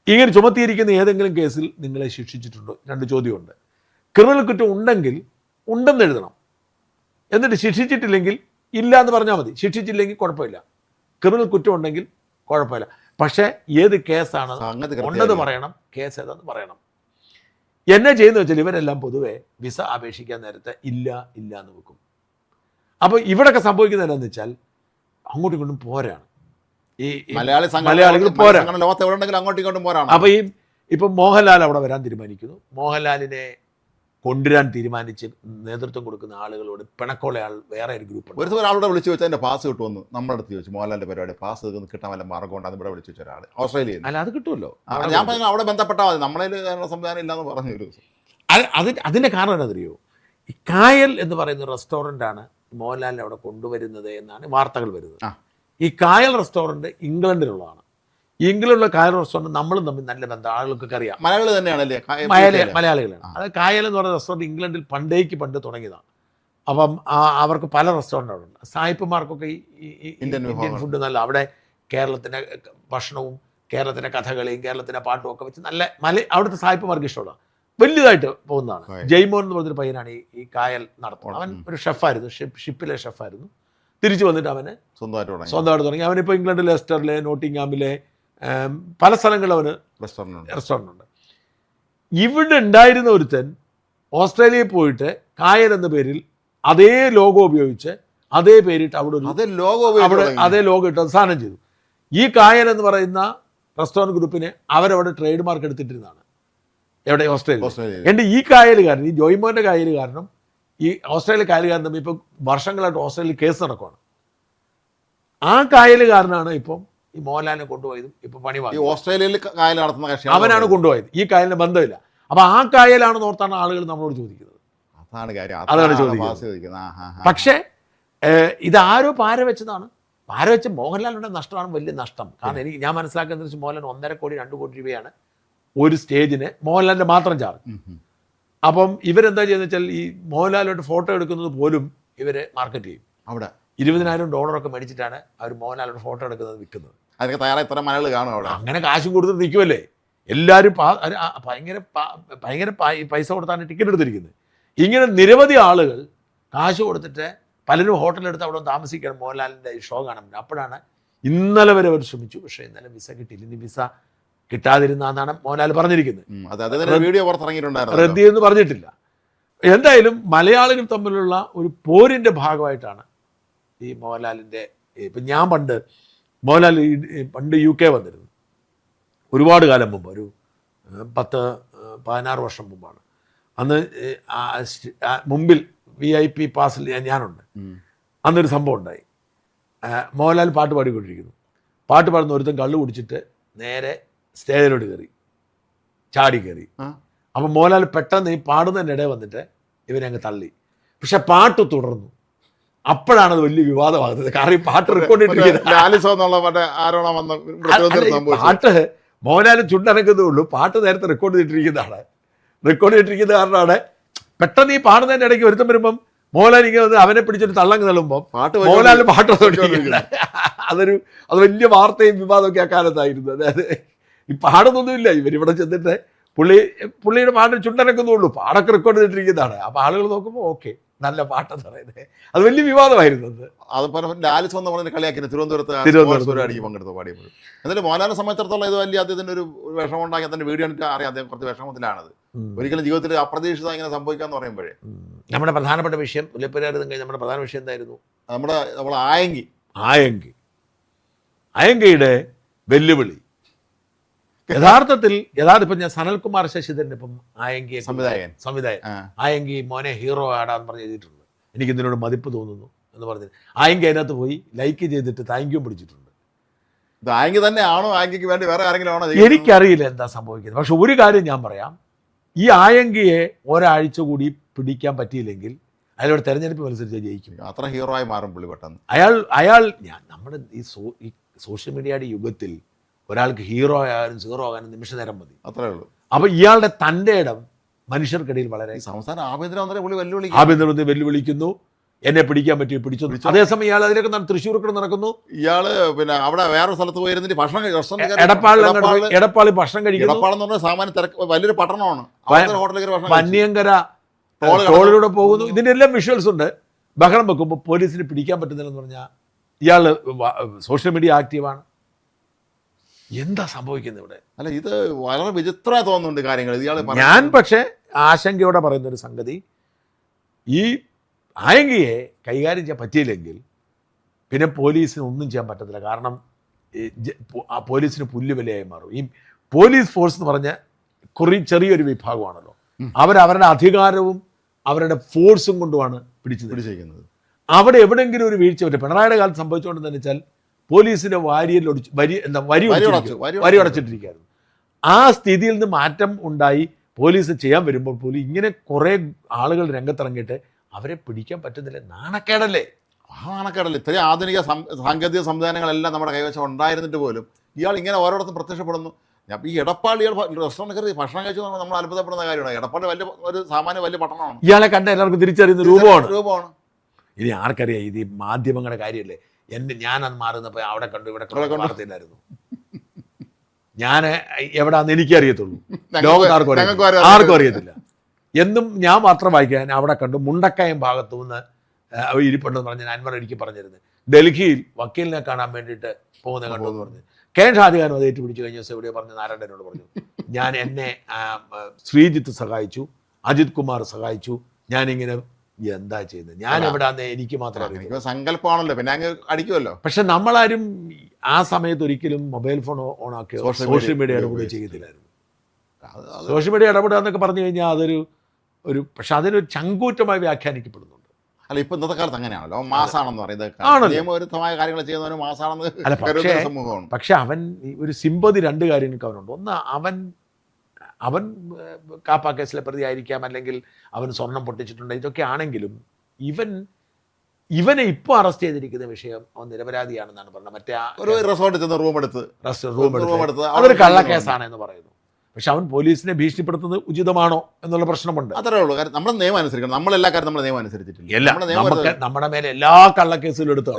ഇങ്ങനെ ചുമത്തിയിരിക്കുന്ന ഏതെങ്കിലും കേസിൽ നിങ്ങളെ ശിക്ഷിച്ചിട്ടുണ്ടോ? 2 ചോദ്യമുണ്ട്. ക്രിമിനൽ കുറ്റം ഉണ്ടെങ്കിൽ ഉണ്ടെന്ന് എഴുതണം, എന്നിട്ട് ശിക്ഷിച്ചിട്ടില്ലെങ്കിൽ ഇല്ല എന്ന് പറഞ്ഞാൽ മതി. ശിക്ഷിച്ചില്ലെങ്കിൽ കുഴപ്പമില്ല. ക്രിമിനൽ കുറ്റം ഉണ്ടെങ്കിൽ കുഴപ്പമില്ല. പക്ഷേ ഏത് കേസാണ് ഉണ്ടെന്ന് പറയണം, കേസ് ഏതാന്ന് പറയണം. എന്നെ ചെയ്യുന്നത് വെച്ചാൽ ഇവരെല്ലാം പൊതുവെ വിസ അപേക്ഷിക്കാൻ നേരത്തെ ഇല്ല എന്ന് വെക്കും. അപ്പോൾ ഇവിടെയൊക്കെ സംഭവിക്കുന്നത് എന്താണെന്ന് വെച്ചാൽ അങ്ങോട്ടും ഇങ്ങോട്ടും പോരാണ്. ഈ മലയാളികൾ പോരാണ്. അപ്പോൾ ഇപ്പം മോഹൻലാൽ അവിടെ വരാൻ തീരുമാനിക്കുന്നു. മോഹൻലാലിനെ കൊണ്ടുവരാൻ തീരുമാനിച്ച് നേതൃത്വം കൊടുക്കുന്ന ആളുകളോട് പിണക്കമുള്ള ആൾ വേറെ ഒരു ഗ്രൂപ്പ്. ഒരാളോട് വിളിച്ചു വെച്ചാൽ എൻ്റെ പാസ് കിട്ടുമെന്ന് നമ്മുടെ അടുത്ത് ചോദിച്ചു. മോഹൻലാലിൻ്റെ പരിപാടി പാസ് കിട്ടാൻ വല്ല മാർഗം ഉണ്ടെന്ന് ഇവിടെ വിളിച്ചു വെച്ച ഒരാൾ ഓസ്ട്രേലിയയിൽ. അല്ല, അത് കിട്ടുമല്ലോ. ഞാൻ പറഞ്ഞു അവിടെ ബന്ധപ്പെട്ടാൽ മതി, നമ്മളെ സംവിധാനം ഇല്ലാന്ന് പറഞ്ഞു. ഒരു അതിൻ്റെ കാരണം എന്താണെന്നറിയോ? ഈ കായൽ എന്ന് പറയുന്ന റെസ്റ്റോറൻ്റാണ് മോഹൻലാലിനെ അവിടെ കൊണ്ടുവരുന്നത് എന്നാണ് വാർത്തകൾ വരുന്നത്. ഈ കായൽ റെസ്റ്റോറൻറ്റ് ഇംഗ്ലണ്ടിലുള്ളതാണ്. ഇംഗ്ലണ്ടിലുള്ള കായൽ റെസ്റ്റോറൻറ്റ് നമ്മളും തമ്മിൽ നല്ല ബന്ധം, ആളുകൾക്കൊക്കെ അറിയാം. മലയാളികൾ തന്നെയാണല്ലേ? മലയാളികളാണ്. അത് കായൽ എന്ന് പറയുന്ന റെസ്റ്റോറൻറ്റ് ഇംഗ്ലണ്ടിൽ പണ്ട് തുടങ്ങിയതാണ്. അപ്പം അവർക്ക് പല റെസ്റ്റോറൻറ്റ് അവിടെ ഉണ്ട്. സായിപ്പുമാർക്കൊക്കെ ഈ ഇന്ത്യൻ ഫുഡ് നല്ല, അവിടെ കേരളത്തിൻ്റെ ഭക്ഷണവും കേരളത്തിൻ്റെ കഥകളിയും കേരളത്തിൻ്റെ പാട്ടും ഒക്കെ വെച്ച് നല്ല അവിടുത്തെ സായിപ്പുമാർക്ക് ഇഷ്ടമുള്ള വലിയതായിട്ട് പോകുന്നതാണ്. ജയ്മോൻ എന്ന് പറഞ്ഞൊരു പയ്യനാണ് ഈ കായൽ നടത്തുന്നത്. അവൻ ഒരു ഷെഫായിരുന്നു, ഷിപ്പിലെ ഷെഫായിരുന്നു. തിരിച്ചു വന്നിട്ട് അവന് സ്വന്തമായിട്ട് തുടങ്ങി. അവനിപ്പോൾ ഇംഗ്ലണ്ടിൽ ലെസ്റ്ററിലെ, നോട്ടിംഗ്ഹാമിലെ പല സ്ഥലങ്ങളിലും അവന് റെസ്റ്റോറൻ്റ് ഉണ്ട്. ഇവിടെ ഉണ്ടായിരുന്ന ഒരുത്തൻ ഓസ്ട്രേലിയയിൽ പോയിട്ട് കായൽ എന്ന പേരിൽ അതേ ലോഗോ ഉപയോഗിച്ച് അതേ പേരിട്ട് അവിടെ അതേ ലോഗോ ഇട്ട് സാധനം ചെയ്തു. ഈ കായൽ എന്ന് പറയുന്ന റെസ്റ്റോറൻറ്റ് ഗ്രൂപ്പിന് അവരവിടെ ട്രേഡ് മാർക്ക് എടുത്തിട്ടിരുന്നതാണ്. എവിടെ? ഓസ്ട്രേലിയ. എൻ്റെ ഈ കായലുകാരൻ, ഈ ജോയ്മോൻ്റെ കായലുകാരനും ഈ ഓസ്ട്രേലിയ കായലുകാരൻ തമ്മിൽ ഇപ്പം വർഷങ്ങളായിട്ട് ഓസ്ട്രേലിയയിൽ കേസ് നടക്കുകയാണ്. ആ കായലുകാരനാണ് ഇപ്പം ഈ മോഹൻലാലിനെ കൊണ്ടുപോയതും ഇപ്പം പണി വാങ്ങി ഓസ്ട്രേലിയയിൽ കായൽ നടത്തുന്ന അവനാണ് കൊണ്ടുപോയത്. ഈ കായലിന് ബന്ധമില്ല. അപ്പം ആ കായലാണെന്ന് ഓർത്താണ് ആളുകൾ നമ്മളോട് ചോദിക്കുന്നത്. അതാണ് ചോദിക്കുന്നത്. പക്ഷേ ഇതാരോ പാര വെച്ചതാണ്. പാര വെച്ച് മോഹൻലാലിൻ്റെ നഷ്ടമാണ് വലിയ നഷ്ടം. കാരണം ഞാൻ മനസ്സിലാക്കുന്നത് വെച്ചാൽ മോഹൻലാൽ 1.5 കോടി 2 കോടി രൂപയാണ് ഒരു സ്റ്റേജിന് മോഹൻലാലിൻ്റെ മാത്രം ചാർജ്. അപ്പം ഇവരെന്താ ചെയ്യുന്നത് വെച്ചാൽ ഈ മോഹൻലാലുമായിട്ട് ഫോട്ടോ എടുക്കുന്നത് പോലും ഇവർ മാർക്കറ്റ് ചെയ്യും. അവിടെ $20,000 മേടിച്ചിട്ടാണ് അവർ മോഹൻലാലുമായിട്ട് ഫോട്ടോ എടുക്കുന്നത്, വിൽക്കുന്നത്. അതൊക്കെ തയ്യാറായി ഇത്ര മലയാളി കാണും അവിടെ. അങ്ങനെ കാശും കൊടുത്തിട്ട് നിൽക്കുമല്ലേ എല്ലാവരും. ഭയങ്കര പൈസ കൊടുത്താണ് ടിക്കറ്റ് എടുത്തിരിക്കുന്നത്. ഇങ്ങനെ നിരവധി ആളുകൾ കാശ് കൊടുത്തിട്ട് പലരും ഹോട്ടലെടുത്ത് അവിടെ താമസിക്കണം മോഹൻലാലിൻ്റെ ഷോ കാണാൻ. അപ്പോഴാണ് ഇന്നലെ വരെ അവർ ശ്രമിച്ചു, പക്ഷേ ഇന്നലെ വിസ കിട്ടിയില്ല. ഇനി വിസ കിട്ടാതിരുന്നാണ് മോഹൻലാൽ പറഞ്ഞിരിക്കുന്നത്. റദ്ദി എന്ന് പറഞ്ഞിട്ടില്ല. എന്തായാലും മലയാളികൾ തമ്മിലുള്ള ഒരു പോരിൻ്റെ ഭാഗമായിട്ടാണ് ഈ മോഹൻലാലിൻ്റെ. ഇപ്പം ഞാൻ മോഹൻലാൽ പണ്ട് UK വന്നിരുന്നു ഒരുപാട് കാലം മുമ്പ്, ഒരു 10-16 വർഷം മുമ്പാണ്. അന്ന് മുമ്പിൽ VIP പാസിൽ ഞാനുണ്ട്. അന്നൊരു സംഭവം ഉണ്ടായി. മോഹൻലാൽ പാട്ട് പാടിക്കൊണ്ടിരിക്കുന്നു. പാട്ട് പാടുന്ന ഒരുത്തൻ കള്ളു കുടിച്ചിട്ട് നേരെ സ്റ്റേജിലോട്ട് കയറി, ചാടി കയറി. അപ്പം മോഹൻലാൽ പെട്ടെന്ന് ഈ പാടുന്നതിൻ്റെ ഇടയിൽ വന്നിട്ട് ഇവനെ അങ്ങ് തള്ളി. പക്ഷെ പാട്ട് തുടർന്നു. അപ്പോഴാണ് വലിയ വിവാദമാകുന്നത്. കാരണം ഈ പാട്ട് റെക്കോർഡ് പാട്ട് മോഹൻലാൽ ചുണ്ടനക്കുന്നതേ ഉള്ളൂ. പാട്ട് നേരത്തെ റെക്കോർഡ് ചെയ്തിട്ടിരിക്കുന്ന കാരണമാണ് പെട്ടെന്ന് ഈ പാടുന്നതിൻ്റെ ഇടയ്ക്ക് ഒരുത്തം വരുമ്പം മോഹൻലാൽ ഇങ്ങനെ വന്ന് അവനെ പിടിച്ചൊരു തള്ളങ്ങ് തള്ളുമ്പം മോഹൻലാലിന് പാട്ട് അത് വലിയ വാർത്തയും വിവാദമൊക്കെ ആ കാലത്തായിരുന്നു. അതായത് ഈ പാടുന്നൊന്നുമില്ല, ഇവരിവിടെ ചെന്നിട്ട് പുള്ളിയുടെ പാട്ട് ചുണ്ടനക്കുന്നുള്ളൂ, പാടൊക്കെ റെക്കോർഡ് ചെയ്തിട്ടിരിക്കുന്നതാണ്. അപ്പോൾ ആളുകൾ നോക്കുമ്പോൾ ഓക്കെ, നല്ല പാട്ടെന്ന് പറയുന്നത്. അത് വലിയ വിവാദമായിരുന്നത്. ലാലിസ് വന്ന് പറഞ്ഞ കളിയാക്കി തിരുവനന്തപുരത്ത് അടിക്ക് പങ്കെടുത്ത് പാടിയപ്പോൾ. എന്നാലും മോഹൻലാലിനെ സംബന്ധിച്ചിടത്തോളം ഇത് വലിയ അദ്ദേഹത്തിൻ്റെ ഒരു വിഷമം ഉണ്ടാക്കി. അതിൻ്റെ വീഡിയോ എനിക്ക് അറിയാം, അദ്ദേഹം കുറച്ച് വിഷമത്തിലാണത്. ഒരിക്കലും ജീവിതത്തിൽ അപ്രതീക്ഷിതം ഇങ്ങനെ സംഭവിക്കാന്ന് പറയുമ്പോഴേ. നമ്മുടെ പ്രധാനപ്പെട്ട വിഷയം മുല്ലപ്പെരിയാർ കഴിഞ്ഞ് നമ്മുടെ പ്രധാന വിഷയം എന്തായിരുന്നു? നമ്മൾ ആയങ്കിയുടെ വെല്ലുവിളി. യഥാർത്ഥത്തിൽ ഇപ്പം ഞാൻ സനൽകുമാർ ശശിധരൻ ഇപ്പം ആയങ്കിയെ സംവിധായകൻ ആയങ്കി മോനെ ഹീറോ ആടാന്ന് പറഞ്ഞ് എഴുതിയിട്ടുണ്ട്. എനിക്ക് ഇതിനോട് മതിപ്പ് തോന്നുന്നു എന്ന് പറഞ്ഞ് ആയങ്കി അതിനകത്ത് പോയി ലൈക്ക് ചെയ്തിട്ട് താങ്ക് യു പിടിച്ചിട്ടുണ്ട്. ആയങ്കി തന്നെ ആണോ, ആയങ്കിക്ക് വേണ്ടി വേറെ ആരെങ്കിലും ആണോ എനിക്കറിയില്ല എന്താ സംഭവിക്കുന്നത്. പക്ഷെ ഒരു കാര്യം ഞാൻ പറയാം, ഈ ആയങ്കിയെ ഒരാഴ്ച കൂടി പിടിക്കാൻ പറ്റിയില്ലെങ്കിൽ അയാളുടെ തെരഞ്ഞെടുപ്പ് മത്സരിച്ച് ജയിക്കും. അത്ര ഹീറോ ആയി മാറും പുള്ളി പെട്ടെന്ന്. നമ്മുടെ ഈ സോഷ്യൽ മീഡിയയുടെ യുഗത്തിൽ ഒരാൾക്ക് ഹീറോ ആകാനും സീറോ ആകാനും നിമിഷ നേരം മതി, അത്രേ ഉള്ളൂ. അപ്പോൾ ഇയാളുടെ തൻ്റെ ഇടം മനുഷ്യർക്കിടയിൽ വളരെ സംസ്ഥാന ആഭ്യന്തരമന്ത്രി വെല്ലുവിളി ആഭ്യന്തരമന്ത്രി വെല്ലുവിളിക്കുന്നു, എന്നെ പിടിക്കാൻ പറ്റി പിടിച്ചു. അതേസമയം ഇയാൾ അതിലൊക്കെ തൃശ്ശൂർ നടക്കുന്നു. ഇയാള് പിന്നെ അവിടെ വേറെ സ്ഥലത്ത് പോയിരുന്നിട്ട് ഭക്ഷണം എടപ്പാളിൽ ഭക്ഷണം കഴിക്കുന്നു. എടപ്പാളെന്ന് പറഞ്ഞാൽ സാമാന്യ തിരക്ക് വലിയൊരു പട്ടണമാണ്. വന്യങ്കര ടോളിലൂടെ പോകുന്നു. ഇതിന്റെ എല്ലാം വിഷ്വൽസ് ഉണ്ട്. ബഹളം വെക്കുമ്പോൾ പോലീസിന് പിടിക്കാൻ പറ്റുന്നില്ലെന്ന് പറഞ്ഞാൽ ഇയാൾ സോഷ്യൽ മീഡിയ ആക്റ്റീവാണ്. എന്താ സംഭവിക്കുന്നത് ഇവിടെ? അല്ല, ഇത് വളരെ വിചിത്രമായി തോന്നുന്നുണ്ട് കാര്യങ്ങൾ. ഞാൻ പക്ഷേ ആശങ്കയോടെ പറയുന്നൊരു സംഗതി, ഈ ആയങ്കിയെ കൈകാര്യം ചെയ്യാൻ പറ്റിയില്ലെങ്കിൽ പിന്നെ പോലീസിന് ഒന്നും ചെയ്യാൻ പറ്റത്തില്ല. കാരണം പോലീസിന് പുല്ലുവിലയായി മാറും. ഈ പോലീസ് ഫോഴ്സ് എന്ന് പറഞ്ഞ ചെറിയൊരു വിഭാഗമാണല്ലോ. അവരവരുടെ അധികാരവും അവരുടെ ഫോഴ്സും കൊണ്ടുമാണ് പിടിച്ചിരിക്കുന്നത്. അവിടെ എവിടെയെങ്കിലും ഒരു വീഴ്ച പറ്റും. പിണറായിയുടെ കാലത്ത് സംഭവിച്ചുകൊണ്ടെന്ന് വെച്ചാൽ പോലീസിന്റെ വരി അടച്ചിട്ടിരിക്കുകയായിരുന്നു. ആ സ്ഥിതിയിൽ നിന്ന് മാറ്റം ഉണ്ടായി പോലീസ് ചെയ്യാൻ വരുമ്പോൾ പോലും ഇങ്ങനെ കുറേ ആളുകൾ രംഗത്തിറങ്ങിയിട്ട് അവരെ പിടിക്കാൻ പറ്റുന്നില്ല. നാണക്കേടല്ലേ? ഇത്രയും ആധുനിക സാങ്കേതിക സംവിധാനങ്ങളെല്ലാം നമ്മുടെ കൈവശം ഉണ്ടായിരുന്നിട്ട് പോലും ഇയാൾ ഇങ്ങനെ ഓരോരുത്തരും പ്രത്യക്ഷപ്പെടുന്നു. ഞാൻ ഈ എടപ്പാൾ റെസ്റ്റോറൻറ്റ് കയറി ഭക്ഷണം കഴിച്ചു നമ്മൾ അത്ഭുതപ്പെടുന്ന കാര്യമാണ്. എടപ്പാൾ ഒരു സാമാന്യ വലിയ പട്ടണമാണ്. ഇയാളെ കണ്ട എല്ലാവർക്കും തിരിച്ചറിയുന്ന രൂപമാണ്. ഇനി ആർക്കറിയാം, ഇത് മാധ്യമങ്ങളുടെ കാര്യമല്ലേ. ഞാനത് മാറുന്നപ്പോൾ അവിടെ കണ്ടു ഇവിടെ കണ്ടു വാർത്തയില്ലായിരുന്നു. ഞാൻ എവിടാന്ന് എനിക്കറിയത്തുള്ളൂ, ലോകത്ത് ആർക്കും അറിയത്തില്ല. എന്നും ഞാൻ മാത്രം വായിക്കാൻ അവിടെ കണ്ടു മുണ്ടക്കയം ഭാഗത്തു നിന്ന് ഇരിപ്പുണ്ടെന്ന് പറഞ്ഞ് അൻവർ എനിക്ക് പറഞ്ഞിരുന്നത്. ഡൽഹിയിൽ വക്കീലിനെ കാണാൻ വേണ്ടിയിട്ട് പോകുന്ന കണ്ടു എന്ന് പറഞ്ഞു. കെ ഷാജഹാൻ അത് ഏറ്റുപിടിച്ച് കഴിഞ്ഞ ദിവസം എവിടെയോ പറഞ്ഞു, നാരായണനോട് പറഞ്ഞു, എന്നെ ശ്രീജിത്ത് സഹായിച്ചു, അജിത് കുമാർ സഹായിച്ചു, ഞാനിങ്ങനെ എന്താ ചെയ്യുന്നത്, ഞാൻ എവിടാന്ന് എനിക്ക് മാത്രമേ സങ്കല്പമാണല്ലോ, പിന്നെ അങ്ങ് അടിക്കുമല്ലോ. പക്ഷെ നമ്മളാരും ആ സമയത്ത് ഒരിക്കലും മൊബൈൽ ഫോൺ ഓൺ ആക്കിയോ സോഷ്യൽ മീഡിയ ഇടപെടുകയോ ചെയ്യത്തില്ലായിരുന്നു. സോഷ്യൽ മീഡിയ ഇടപെടുക എന്നൊക്കെ പറഞ്ഞു കഴിഞ്ഞാൽ അതൊരു പക്ഷെ അതിനൊരു ചങ്കൂറ്റമായി വ്യാഖ്യാനിക്കപ്പെടുന്നുണ്ട്. അല്ല, ഇപ്പൊ ഇന്നത്തെ കാലത്ത് അങ്ങനെയാണല്ലോ, മാസാണെന്ന് പറയുന്നത്. നിയമവിരുദ്ധമായ കാര്യങ്ങൾ ചെയ്യുന്നവന് മാസാണെന്ന് സമൂഹമാണ്. പക്ഷെ അവൻ ഒരു സിമ്പതി രണ്ട് കാര്യങ്ങൾക്ക് അവനുണ്ട്. ഒന്ന്, അവൻ കാപ്പ കേസിലെ പ്രതി ആയിരിക്കാം, അല്ലെങ്കിൽ അവൻ സ്വർണം പൊട്ടിച്ചിട്ടുണ്ട്, ഇതൊക്കെ ആണെങ്കിലും ഇവനെ ഇപ്പോൾ അറസ്റ്റ് ചെയ്തിരിക്കുന്ന വിഷയം അവൻ നിരപരാധിയാണെന്നാണ് പറഞ്ഞത്. മറ്റേ ഒരു റിസോർട്ടിൽ ചെന്ന് റൂം എടുത്ത് അതൊരു കള്ളക്കേസാണ് എന്ന് പറയുന്നു. പക്ഷെ അവൻ പോലീസിനെ ഭീഷണിപ്പെടുത്തുന്നത് ഉചിതമാണോ എന്നുള്ള പ്രശ്നമുണ്ട്. അത്രേ ഉള്ളൂ. കാരണം നമ്മൾ നിയമം അനുസരിക്കണം. നമ്മളെല്ലാ കാര്യം നമ്മൾ നിയമം അനുസരിച്ചിട്ടില്ല. നമ്മുടെ മേലെ എല്ലാ കള്ളക്കേസുകളും എടുത്ത്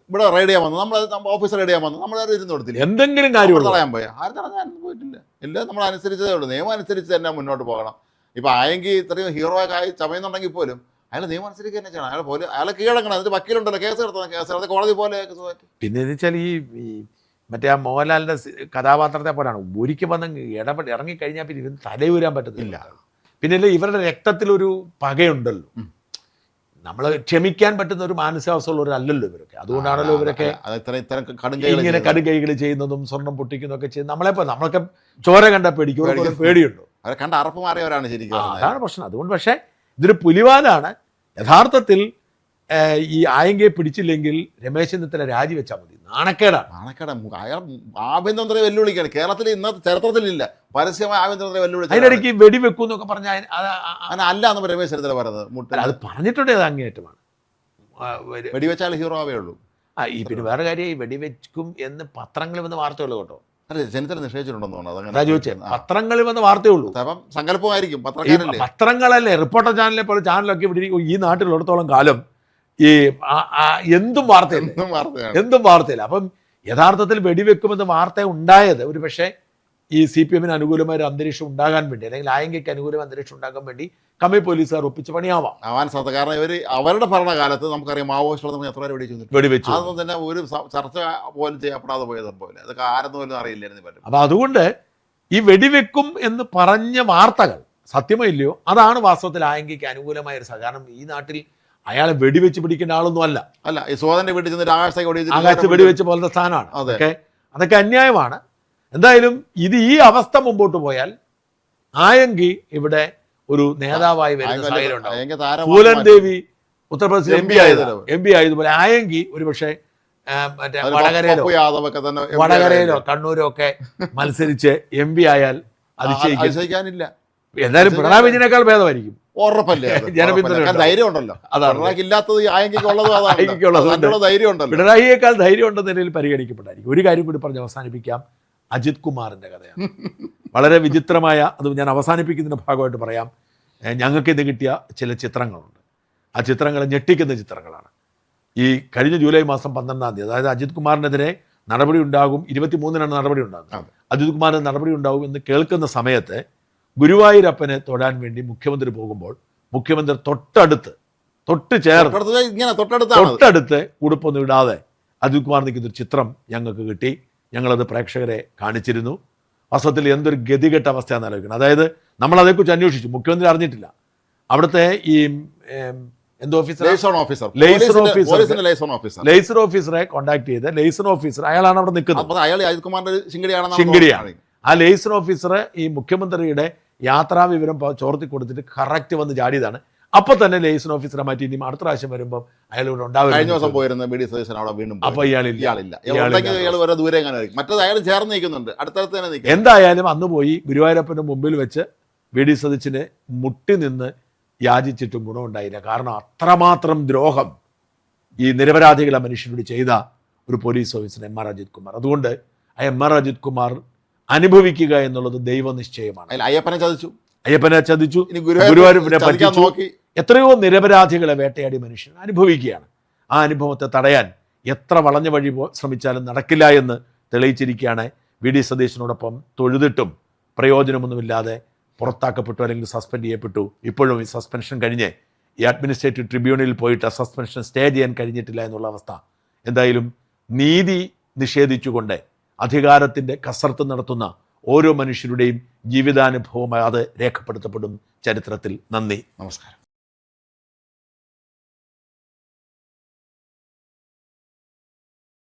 ഇവിടെ റൈഡ് ചെയ്യാൻ വന്നു, നമ്മൾ ഓഫീസർ റൈഡ് ചെയ്യാൻ വന്നു, നമ്മൾ ഇരുന്ന് കൊടുത്തില്ല. എന്തെങ്കിലും കാര്യം തടയാൻ പോയാൽ ആരും തടഞ്ഞാൻ പോയിട്ടില്ല. എല്ലാം നമ്മൾ അനുസരിച്ചതേ ഉള്ളൂ. നിയമം അനുസരിച്ച് തന്നെ മുന്നോട്ട് പോകണം. ഇപ്പൊ ആയെങ്കിൽ ഇത്രയും ഹീറോയൊക്കെ ആയി ചമയുന്നുണ്ടെങ്കിൽ പോലും അയാൾ നിയമം അനുസരിക്കുക തന്നെ ചെയ്യണം. അയാളെ കീഴടങ്ങണം. അതിന് വക്കീലുണ്ടല്ലോ, കേസ് എടുത്തത് കോടതി പോലെ. പിന്നെ എന്ന് വെച്ചാൽ ഈ മറ്റേ ആ മോഹൻലാലിന്റെ കഥാപാത്രത്തെ പോലെയാണ്. ഒരിക്കൽ വന്ന് ഇറങ്ങിക്കഴിഞ്ഞാൽ പിന്നെ ഇവന് തലയൂരാൻ പറ്റത്തില്ല. പിന്നെ ഇവരുടെ രക്തത്തിലൊരു പകയുണ്ടല്ലോ. നമ്മൾ ക്ഷമിക്കാൻ പറ്റുന്ന ഒരു മാനസികാവസ്ഥയുള്ളവരല്ലല്ലോ ഇവരൊക്കെ. അതുകൊണ്ടാണല്ലോ ഇവരൊക്കെ ഇങ്ങനെ കടുകൈകൾ ചെയ്യുന്നതും സ്വർണം പൊട്ടിക്കുന്നതൊക്കെ ചെയ്യുന്നത്. നമ്മളൊക്കെ ചോര കണ്ട പേടിയുണ്ടോ? അവരെ കണ്ട അറപ്പ് മാറിയവരാണ് ശരിക്കും. അതാണ് പ്രശ്നം. അതുകൊണ്ട് പക്ഷേ ഇതൊരു പുലിവാലാണ്. യഥാർത്ഥത്തിൽ ഈ ആയങ്കയെ പിടിച്ചില്ലെങ്കിൽ രമേശ് ചെന്നിത്തല രാജിവെച്ചാൽ മതി. നാണക്കേടാണ്. അയാൾ ആഭ്യന്തരമന്ത്രിയെ വെല്ലുവിളിക്കുകയാണ്. കേരളത്തിൽ ഇന്നത്തെ ചരിത്രത്തിലില്ല പരസ്യമായ ആഭ്യന്തരമന്ത്രിയെ വെല്ലുവിളിച്ചു. അതിനിടയ്ക്ക് വെടിവെക്കും എന്നൊക്കെ പറഞ്ഞാൽ അല്ല എന്ന് രമേശ് ചെന്നിത്തല പറഞ്ഞത്. അത് പറഞ്ഞിട്ടുണ്ടേ അത് അങ്ങേയറ്റമാണ്. വെടിവെച്ചാൽ ഹീറോ ആവേ ഉള്ളൂ. ഈ പിന്നെ വേറെ കാര്യം, ഈ വെടിവെക്കും എന്ന് പത്രങ്ങളിൽ വന്ന് വാർത്തയുള്ളൂ കേട്ടോ. അല്ല, ചെന്നിത്തല നിഷേധിച്ചിട്ടുണ്ടെന്ന് തോന്നുന്നു. അതാ ചോദിച്ചത്. പത്രങ്ങളിൽ വന്ന് വാർത്തയുള്ളൂ. സങ്കല്പമായിരിക്കും. പത്രങ്ങളല്ലേ, റിപ്പോർട്ടർ ചാനലിനെ പോലെ ചാനലൊക്കെ ഇവിടെ ഈ നാട്ടിലുള്ളിടത്തോളം കാലം ഈ എന്തും വാർത്തയില്ല. അപ്പം യഥാർത്ഥത്തിൽ വെടിവെക്കുമെന്ന് വാർത്ത ഉണ്ടായത് ഒരു പക്ഷേ ഈ CPM അനുകൂലമായ ഒരു അന്തരീക്ഷം ഉണ്ടാകാൻ വേണ്ടി, അല്ലെങ്കിൽ ആയങ്കയ്ക്ക് അനുകൂലമായ അന്തരീക്ഷം ഉണ്ടാക്കാൻ വേണ്ടി കമ്മി പോലീസുകാർ ഒപ്പിച്ച് പണിയാവാം. കാരണം ഇവർ അവരുടെ ഭരണകാലത്ത് നമുക്കറിയാം മാവോയിസ്റ്റുകൾ എത്ര വെടിവെച്ചു. അതൊന്നും തന്നെ ഒരു ചർച്ച പോലും ചെയ്യപ്പെടാതെ പോയത് പോലെ. അതൊക്കെ ആരെന്ന് പോലും അറിയില്ലായിരുന്നു. അപ്പം അതുകൊണ്ട് ഈ വെടിവെക്കും എന്ന് പറഞ്ഞ വാർത്തകൾ സത്യമോ ഇല്ലയോ, അതാണ് വാസ്തവത്തിൽ ആയങ്കയ്ക്ക് അനുകൂലമായ ഒരു കാരണം. ഈ നാട്ടിൽ അയാളെ വെടിവെച്ച് പിടിക്കേണ്ട ആളൊന്നും അല്ല. ഈ സോദന്റെ വീട്ടിൽ ചെന്നിട്ട് ആകാശത്ത് വെടിവെച്ച് പോലത്തെ സ്ഥാനമാണ്. അതൊക്കെ അന്യായമാണ്. എന്തായാലും ഈ അവസ്ഥ മുമ്പോട്ട് പോയാൽ ആയങ്കി ഇവിടെ ഒരു നേതാവായി വരുന്ന സാഹചര്യം. ഫൂലൻ ദേവി ഉത്തർപ്രദേശിൽ എം പി ആയതുപോലെ ആയങ്കി ഒരുപക്ഷെ മറ്റേ വടകരയിലോ കണ്ണൂരോ ഒക്കെ മത്സരിച്ച് MP ആയാൽ അതിശയിക്കാനില്ല. എന്തായാലും പിണറായി വിജയനേക്കാൾ ഭേദമായിരിക്കും. ഉറപ്പല്ലേ? ധൈര്യം ഉണ്ടല്ലോ. പിണറായിയേക്കാൾ ധൈര്യം ഉണ്ടെന്ന നിലയിൽ പരിഗണിക്കപ്പെട്ടായിരിക്കും. ഒരു കാര്യം കൂടി പറഞ്ഞ് അവസാനിപ്പിക്കാം. അജിത് കുമാറിന്റെ കഥയാണ് വളരെ വിചിത്രമായ. അത് ഞാൻ അവസാനിപ്പിക്കുന്നതിന്റെ ഭാഗമായിട്ട് പറയാം. ഞങ്ങൾക്ക് ഇന്ന് കിട്ടിയ ചില ചിത്രങ്ങളുണ്ട്. ആ ചിത്രങ്ങൾ ഞെട്ടിക്കുന്ന ചിത്രങ്ങളാണ്. ഈ കഴിഞ്ഞ ജൂലൈ മാസം 12-ാം തീയതി, അതായത് അജിത് കുമാറിനെതിരെ നടപടി ഉണ്ടാകും, 23-നാണ് നടപടി ഉണ്ടാകുന്നത്, അജിത് കുമാറിന് നടപടി ഉണ്ടാകും എന്ന് കേൾക്കുന്ന സമയത്ത് ഗുരുവായൂരപ്പനെ തൊഴാൻ വേണ്ടി മുഖ്യമന്ത്രി പോകുമ്പോൾ മുഖ്യമന്ത്രി തൊട്ടടുത്ത് ഉടുപ്പൊന്നും ഇടാതെ അജിത് കുമാർ നിൽക്കുന്നൊരു ചിത്രം ഞങ്ങൾക്ക് കിട്ടി. ഞങ്ങളത് പ്രേക്ഷകരെ കാണിച്ചിരുന്നു. വാസ്തവത്തിൽ എന്തൊരു ഗതികെട്ട അവസ്ഥയാണെന്ന് ആലോചിക്കണം. അതായത് നമ്മളതേക്കുറിച്ച് അന്വേഷിച്ചു, മുഖ്യമന്ത്രി അറിഞ്ഞിട്ടില്ല. അവിടുത്തെ ഈ ലൈസൺ ഓഫീസറെ കോൺടാക്ട് ചെയ്ത് ലൈസൺ ഓഫീസർ അയാളാണ് അവിടെ നിൽക്കുന്നത്, ശിങ്കിടിയാണ്. ആ ലൈസൺ ഓഫീസറെ ഈ മുഖ്യമന്ത്രിയുടെ യാത്രാ വിവരം ചോർത്തി കൊടുത്തിട്ട് കറക്റ്റ് വന്ന് ചാടിയതാണ്. അപ്പൊ തന്നെ ലൈസൺ ഓഫീസറെ മാറ്റി ഇനി അടുത്ത പ്രാവശ്യം വരുമ്പോൾ അയാൾ ഇവിടെ ഉണ്ടാവും. എന്തായാലും അന്ന് പോയി ഗുരുവായൂരപ്പന്റെ മുമ്പിൽ വെച്ച് വി.ഡി. സതീശന് മുട്ടി നിന്ന് യാചിച്ചിട്ടും ഗുണമുണ്ടായില്ല. കാരണം അത്രമാത്രം ദ്രോഹം ഈ നിരപരാധികളെ മനുഷ്യനോട് ചെയ്ത ഒരു police officer M R Ajith Kumar. അതുകൊണ്ട് ആ എം ആർ അജിത് കുമാർ അനുഭവിക്കുക എന്നുള്ളത് ദൈവനിശ്ചയമാണ്. അയ്യപ്പനെ ചതിച്ചു, ഗുരുവായൂരപ്പനെ പറ്റിച്ചു, എത്രയോ നിരപരാധികളെ വേട്ടയാടി മനുഷ്യൻ അനുഭവിക്കുകയാണ്. ആ അനുഭവത്തെ തടയാൻ എത്ര വളഞ്ഞ വഴി ശ്രമിച്ചാലും നടക്കില്ല എന്ന് തെളിയിച്ചിരിക്കുകയാണ്. വി.ഡി. സതീശനോടൊപ്പം തൊഴുതിട്ടും പ്രയോജനമൊന്നുമില്ലാതെ പുറത്താക്കപ്പെട്ടു, അല്ലെങ്കിൽ സസ്പെൻഡ് ചെയ്യപ്പെട്ടു. ഇപ്പോഴും ഈ സസ്പെൻഷൻ കഴിഞ്ഞ് ഈ അഡ്മിനിസ്ട്രേറ്റീവ് ട്രിബ്യൂണലിൽ പോയിട്ട് ആ സസ്പെൻഷൻ സ്റ്റേ ചെയ്യാൻ കഴിഞ്ഞിട്ടില്ല എന്നുള്ള അവസ്ഥ. എന്തായാലും നീതി നിഷേധിച്ചുകൊണ്ട് അധികാരത്തിൻ്റെ കസർത്ത് നടത്തുന്ന ഓരോ മനുഷ്യരുടെയും ജീവിതാനുഭവം അത് രേഖപ്പെടുത്തപ്പെടും ചരിത്രത്തിൽ. നന്ദി, നമസ്കാരം.